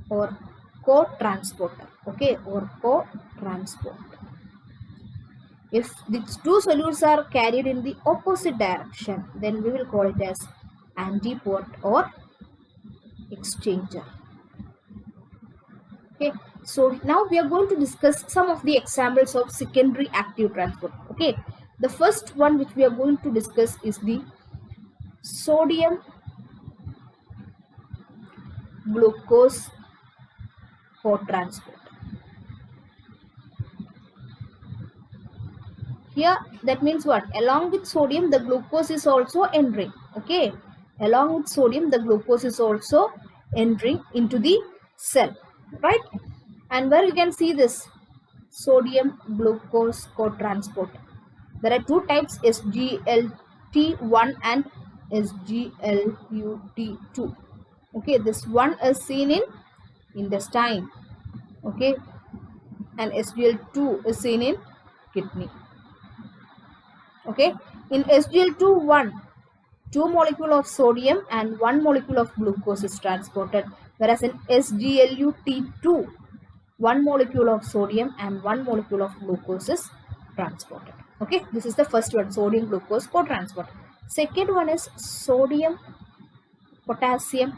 or co-transporter. Okay, or co-transport. If these two solutes are carried in the opposite direction, then we will call it as antiport or exchanger. Okay, so now we are going to discuss some of the examples of secondary active transport. Okay, the first one which we are going to discuss is the sodium glucose co-transport. Here that means what? Along with sodium, the glucose is also entering. Okay, along with sodium, the glucose is also entering into the cell, right? And where you can see this sodium glucose co-transport. There are two types, SGLT1 and SGLUT2. Okay, this one is seen in intestine. Okay, and SGL2 is seen in kidney. Okay, in SGL2 two molecule of sodium and one molecule of glucose is transported, whereas in SGLUT2 one molecule of sodium and one molecule of glucose is transported. Okay, this is the first one, sodium glucose co-transport. Second one is sodium potassium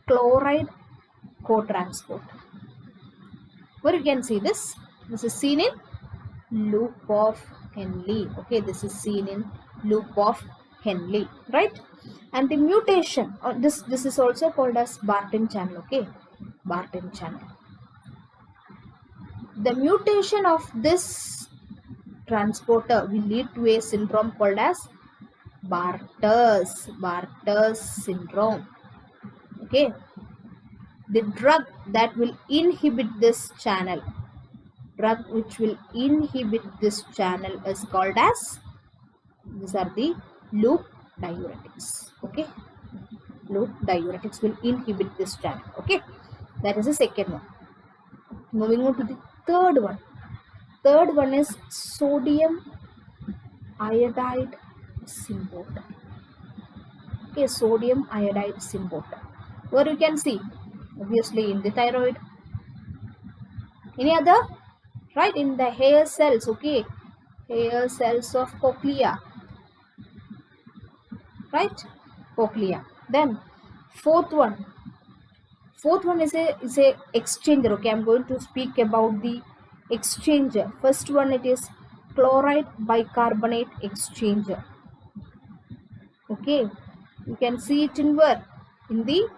chloride co-transport, where you can see this is seen in loop of Henle. Okay, this is seen in loop of Henle, right? And the mutation, this is also called as Barton channel. Okay, Barton channel. The mutation of this transporter will lead to a syndrome called as Barter's syndrome. Okay, the drug that will inhibit this channel, which will inhibit this channel is called as, these are the loop diuretics. Okay, loop diuretics will inhibit this channel. Okay, that is the second one. Moving on to the third one. Third one is sodium iodide symbiote. Okay, sodium iodide symbiote, where you can see obviously in the thyroid. Any other? Right, in the hair cells. Okay, hair cells of cochlea. Right, cochlea. Then fourth one is a exchanger. Okay, I'm going to speak about the exchanger. First one, it is chloride bicarbonate exchanger. Okay, you can see it in where? In the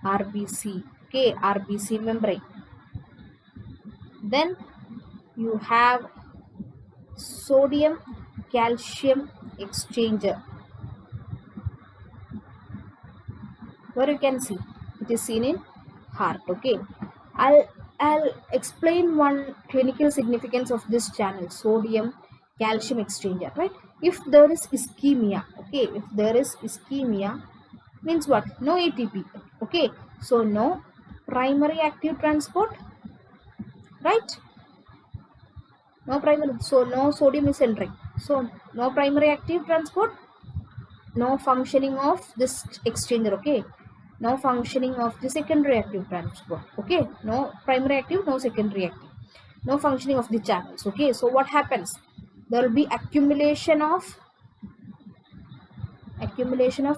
RBC. Okay, RBC membrane. Then you have sodium calcium exchanger, where you can see it is seen in heart. Okay, I'll explain one clinical significance of this channel, sodium calcium exchanger. Right, if there is ischemia, okay, if there is ischemia means what? No ATP. Okay, so no primary active transport, right? No primary, so no sodium is entering, so no primary active transport, no functioning of this exchanger. Okay, no functioning of the secondary active transport. Okay, no primary active, no secondary active, no functioning of the channels. Okay, so what happens? There will be accumulation of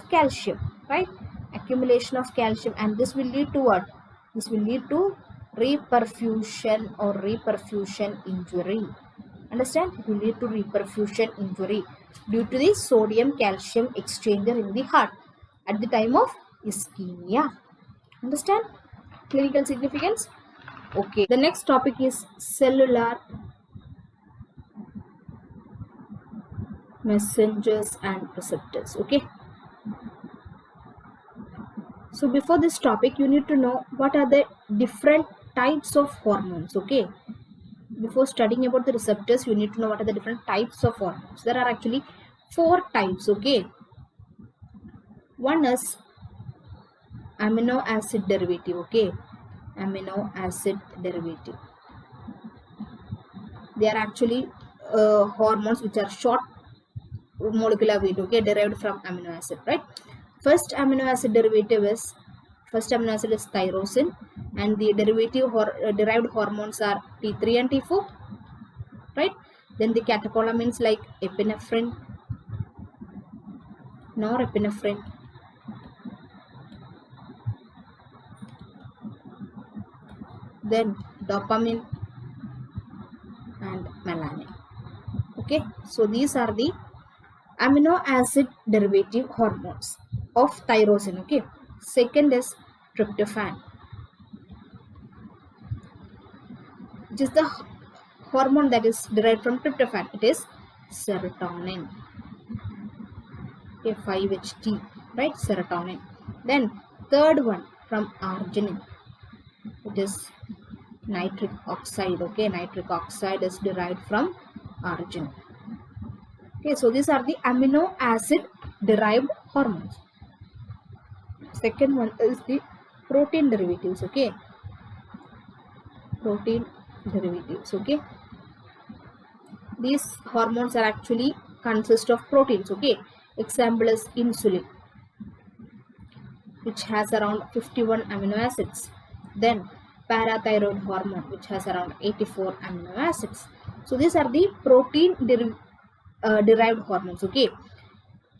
calcium, right? Accumulation of calcium, and this will lead to what? This will lead to reperfusion or reperfusion injury. Understand? It will lead to reperfusion injury due to the sodium calcium exchanger in the heart at the time of ischemia. Understand? Clinical significance. Okay, the next topic is cellular messengers and receptors. Okay, so before this topic you need to know what are the different types of hormones. Okay, before studying about the receptors you need to know what are the different types of hormones. There are actually 4 types. Okay, one is amino acid derivative. Okay, amino acid derivative, they are actually hormones which are short molecular weight. Okay, derived from amino acid. Right, first amino acid is tyrosine, and the derived hormones are T3 and T4. Right, then the catecholamines like epinephrine, norepinephrine, then dopamine and melanin. Okay, so these are the amino acid derivative hormones of tyrosine. Okay, second is tryptophan, which is the hormone that is derived from tryptophan. It is serotonin. okay, 5-HT, right, serotonin. Then third one from arginine, it is nitric oxide, okay, nitric oxide is derived from arginine. Okay, so these are the amino acid derived hormones. Second one is the protein derivatives, okay, protein derivatives, okay. These hormones are actually consist of proteins, okay. Example is insulin, which has around 51 amino acids. Then parathyroid hormone, which has around 84 amino acids. So these are the protein derived hormones, okay.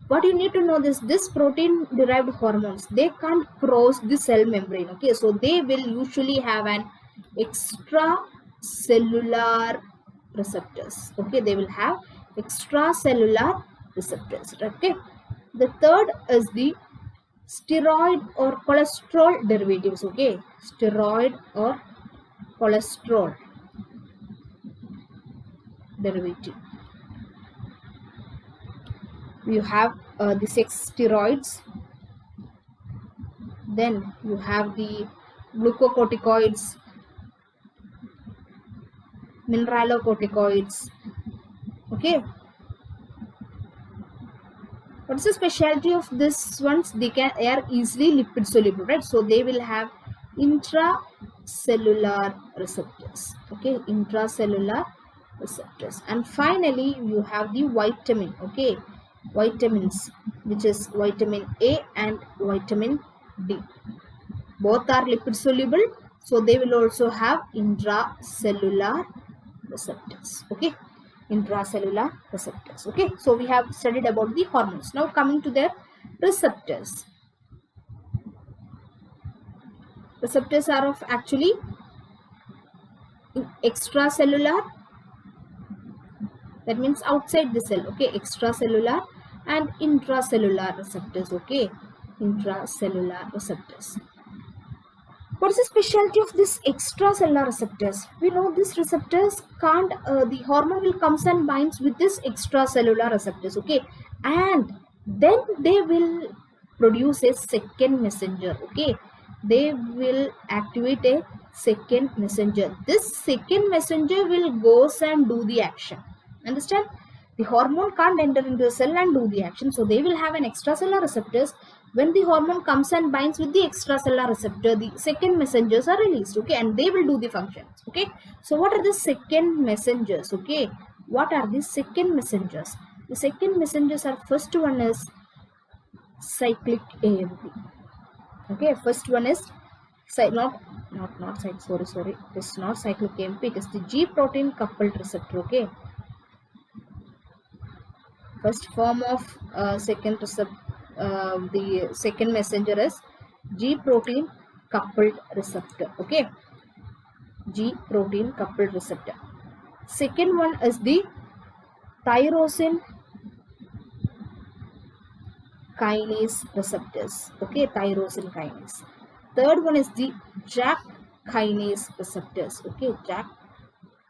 What you need to know is this protein derived hormones, they can't cross the cell membrane, okay. So they will usually have an extracellular receptors, okay. They will have extracellular receptors, okay. The third is the steroid or cholesterol derivatives, okay. Steroid or cholesterol derivative. You have the sex steroids, then you have the glucocorticoids, mineralocorticoids, okay. What's the specialty of this ones? They are easily lipid soluble, right? So they will have intracellular receptors, okay, intracellular receptors. And finally you have the vitamin, okay, vitamins, which is vitamin A and vitamin D. Both are lipid soluble, so they will also have intracellular receptors, okay, intracellular receptors, okay. So we have studied about the hormones. Now coming to their receptors. Receptors are of actually extracellular, that means outside the cell, okay, extracellular, and intracellular receptors, okay, intracellular receptors. What is the specialty of this extracellular receptors? We know these receptors can't, the hormone will comes and binds with this extracellular receptors, okay, and then they will produce a second messenger, okay. They will activate a second messenger. This second messenger will goes and do the action. Understand? The hormone can't enter into the cell and do the action, so they will have an extracellular receptors. When the hormone comes and binds with the extracellular receptor, the second messengers are released, okay, and they will do the functions, okay. So what are the second messengers, okay? What are the second messengers? The second messengers are, first one is cyclic AMP, okay. First one is not sorry, it is not cyclic AMP, it is the G protein coupled receptor, okay. First form of second receptor, the second messenger is G protein coupled receptor, okay, G protein coupled receptor. Second one is the tyrosine kinase receptors, okay, tyrosine kinase. Third one is the JAK kinase receptors, okay, JAK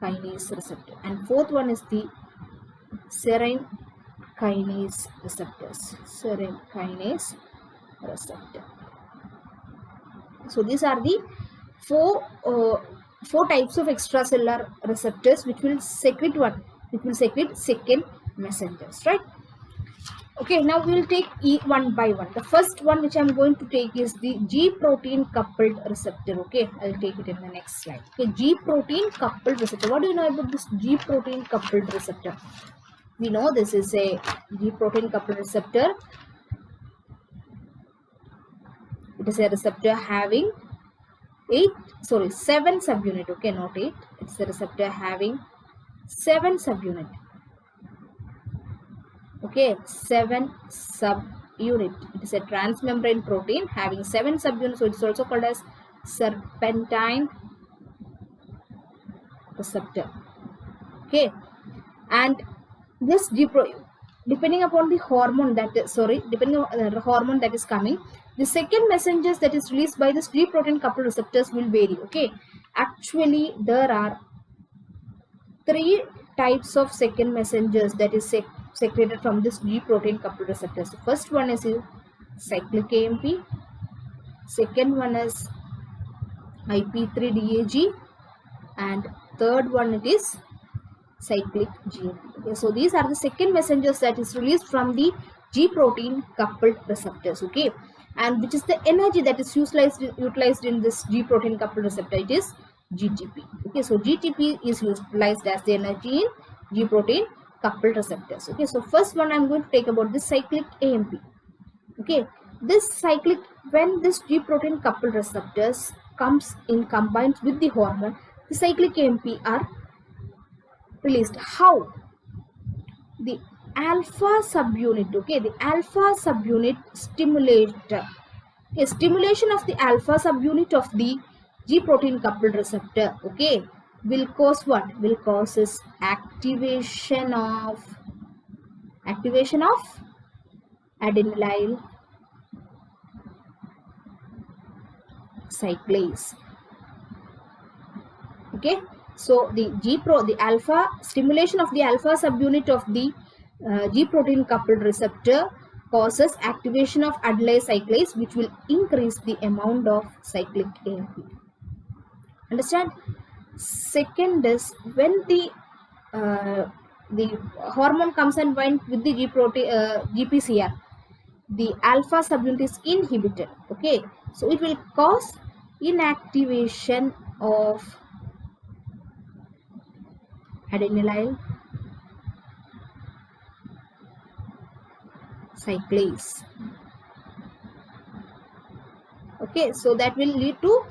kinase receptor. And fourth one is the serine kinase receptors, serine kinase receptor. So these are the four types of extracellular receptors which will secrete what? Which will secrete second messengers, right? Okay, now we will take one by one. The first one which I am going to take is the G protein coupled receptor. Okay, I'll take it in the next slide. Okay, G protein coupled receptor. What do you know about this G protein coupled receptor? We know this is a G protein coupled receptor. It is a receptor having 7 subunit. Okay, not 8. It's a receptor having 7 subunit. Okay, 7 subunit. It is a transmembrane protein having 7 subunits. So it's also called as serpentine receptor. Okay, and this depending upon the hormone that depending on the hormone that is coming, the second messengers that is released by this G protein coupled receptors will vary. Okay, actually there are 3 types of second messengers, that is secreted from this G protein coupled receptors. First one is cyclic AMP, second one is IP3DAG, and third one it is cyclic GMP. Okay, so these are the second messengers that is released from the G protein coupled receptors. Okay, and which is the energy that is utilized in this G protein coupled receptor? It is GTP. Okay, so GTP is utilized as the energy in G protein coupled receptors. Okay, so first one I'm going to take about the cyclic AMP. Okay, this cyclic, when this G protein coupled receptors combines with the hormone, the cyclic AMP are released. How? The alpha subunit, okay, the alpha subunit stimulator. Okay, stimulation of the alpha subunit of the G protein coupled receptor, okay, will cause what? Will causes activation of adenylyl cyclase. Okay, so the alpha stimulation of the alpha subunit of the G protein coupled receptor causes activation of adenylyl cyclase, which will increase the amount of cyclic AMP. Understand? Second is when the hormone comes and binds with the GPCR, the alpha subunit is inhibited. Okay, so it will cause inactivation of adenylyl cyclase. Okay, so that will lead to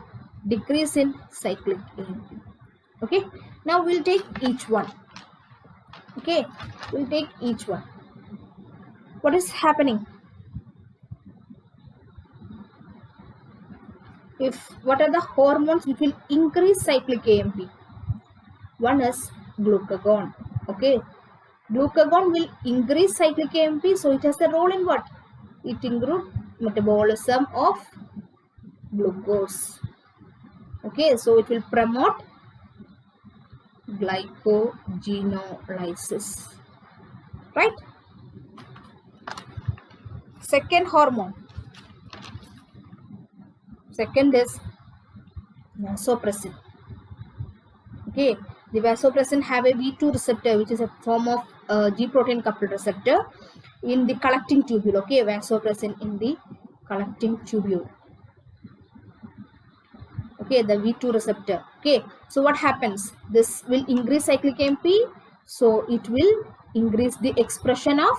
decrease in cyclic AMP. Okay, now we'll take each one. Okay, we'll take each one. What is happening? What are the hormones which will increase cyclic AMP? One is glucagon. Okay, glucagon will increase cyclic AMP, so it has a role in what? It includes metabolism of glucose. Okay, so it will promote glycogenolysis, right? Second hormone, second is vasopressin. Okay, the vasopressin have a V2 receptor, which is a form of G protein coupled receptor in the collecting tubule. Okay, vasopressin in the collecting tubule. Okay, the V2 receptor. Okay, so what happens? This will increase cyclic AMP, so it will increase the expression of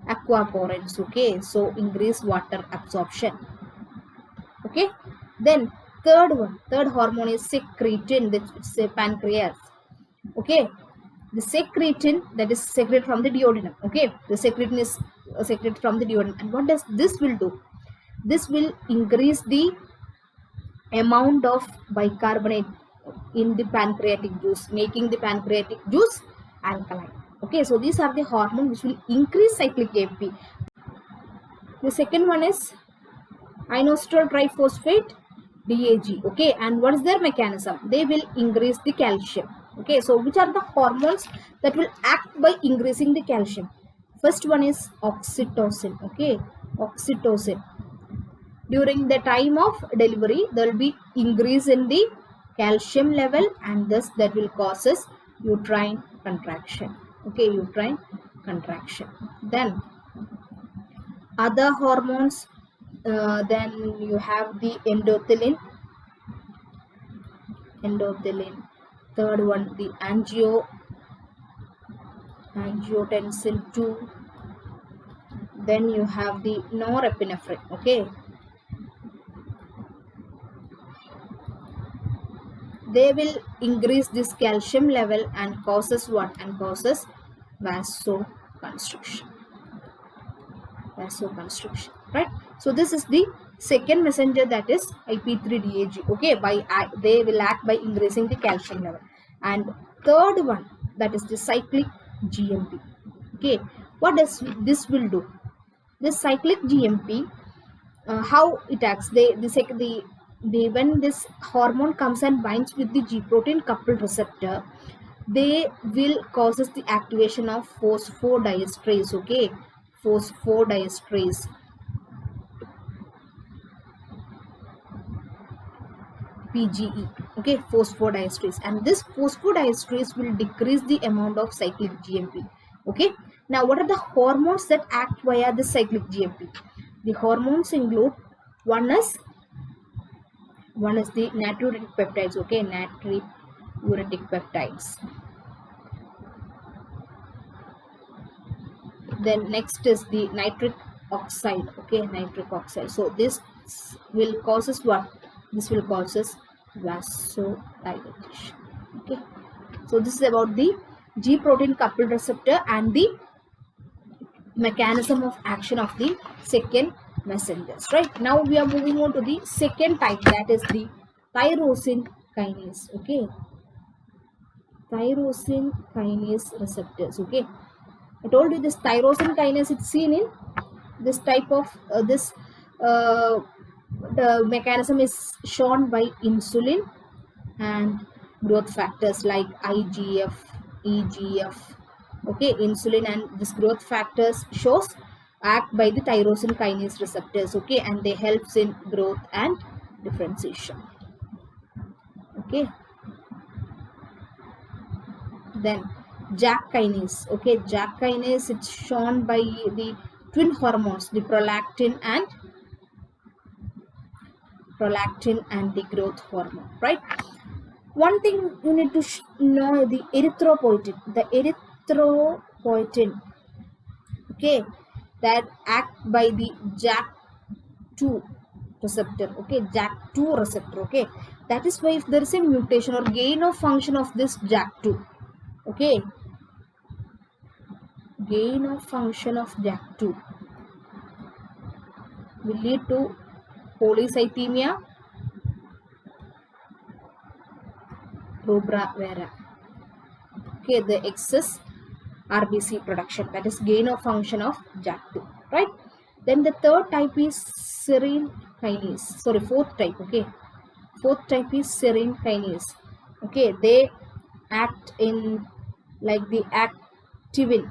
aquaporins. Okay, so increase water absorption. Okay, then third hormone is secretin, it's a pancreas. Okay, the secretin that is secreted from the duodenum. Okay, the secretin is secreted from the duodenum, and what does this will do? This will increase the amount of bicarbonate in the pancreatic juice, making the pancreatic juice alkaline. Okay, so these are the hormones which will increase cyclic AMP. The second one is inositol triphosphate, DAG. Okay, and what is their mechanism? They will increase the calcium. Okay, so which are the hormones that will act by increasing the calcium? First one is oxytocin. Okay, oxytocin. During the time of delivery, there will be increase in the calcium level, and thus that will causes uterine contraction. Okay, uterine contraction. Then other hormones, then you have the endothelin. Third one, the angiotensin 2. Then you have the norepinephrine. Okay, they will increase this calcium level and causes what? And causes vasoconstriction. Right? So this is the second messenger, that is IP3DAG. Okay, they will act by increasing the calcium level. And third one, that is the cyclic GMP. Okay, what does this will do? This cyclic GMP, how it acts? When this hormone comes and binds with the G protein coupled receptor, they will causes the activation of phosphodiesterase. Okay, phosphodiesterase, PGE. Okay, phosphodiesterase, and this phosphodiesterase will decrease the amount of cyclic GMP. Okay, now what are the hormones that act via the cyclic GMP? The hormones include, one is the natriuretic peptides. Okay, natriuretic peptides. Then next is the nitric oxide. Okay, nitric oxide. So this will causes what? This will causes vasodilatation. Okay, so this is about the G protein coupled receptor and the mechanism of action of the second messengers. Right, now we are moving on to the second type, that is the tyrosine kinase. Okay, tyrosine kinase receptors. Okay, I told you this tyrosine kinase, it's seen in this type of the mechanism is shown by insulin and growth factors like IGF, EGF. Okay, insulin and this growth factors shows act by the tyrosine kinase receptors. Okay, and they helps in growth and differentiation. Okay, then JAK kinase. Okay, JAK kinase, it's shown by the twin hormones, the prolactin and the growth hormone. Right, one thing you need to know, the erythropoietin. Okay, that act by the JAK2 receptor. Okay, JAK2 receptor. Okay, that is why if there is a mutation or gain of function of this JAK2, okay, gain of function of JAK2 will lead to polycythemia rubra vera. Okay, the excess RBC production, that is gain of function of JAK2. Right, then the third type is serine kinase. Sorry, fourth type. Okay, fourth type is serine kinase. Okay, they act in like the activin,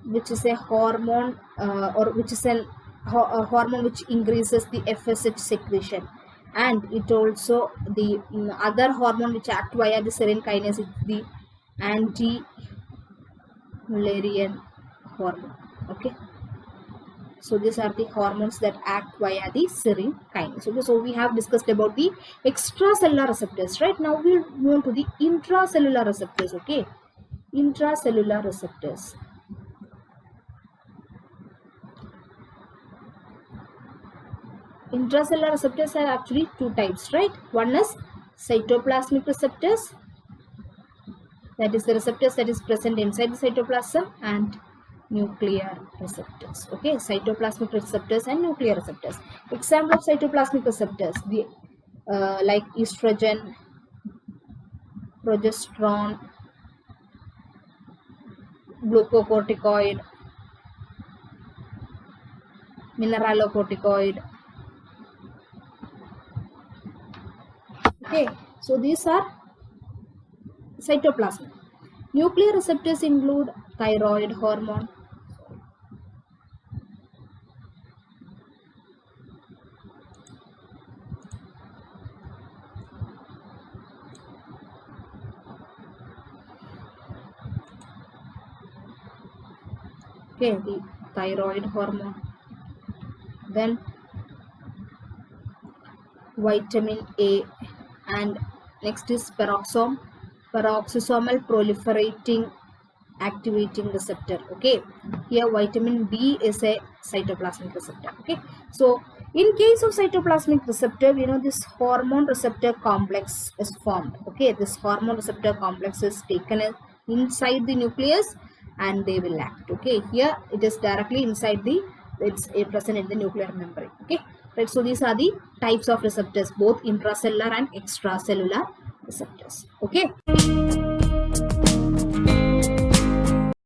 which is a hormone or which is a hormone which increases the FSH secretion, and it also the other hormone which act via the serine kinase is the anti-Mullerian hormone. Okay, so these are the hormones that act via the serine kinase. Okay, so we have discussed about the extracellular receptors. Right, now we'll move to the intracellular receptors. Okay, intracellular receptors. Intracellular receptors are actually two types. Right, one is cytoplasmic receptors, that is the receptors that is present inside the cytoplasm, and nuclear receptors. Okay, cytoplasmic receptors and nuclear receptors. Example of cytoplasmic receptors, the like estrogen, progesterone, glucocorticoid, mineralocorticoid. Okay, so these are cytoplasm. Nuclear receptors include thyroid hormone, okay, the thyroid hormone, then vitamin A, and next is peroxisome, peroxisomal proliferating activating receptor. Okay, here vitamin B is a cytoplasmic receptor. Okay, so in case of cytoplasmic receptor, you know, this hormone receptor complex is formed. Okay, this hormone receptor complex is taken inside the nucleus and they will act. Okay, here it is directly inside the, it's present in the nuclear membrane. Okay, right, so these are the types of receptors, both intracellular and extracellular receptors. Okay.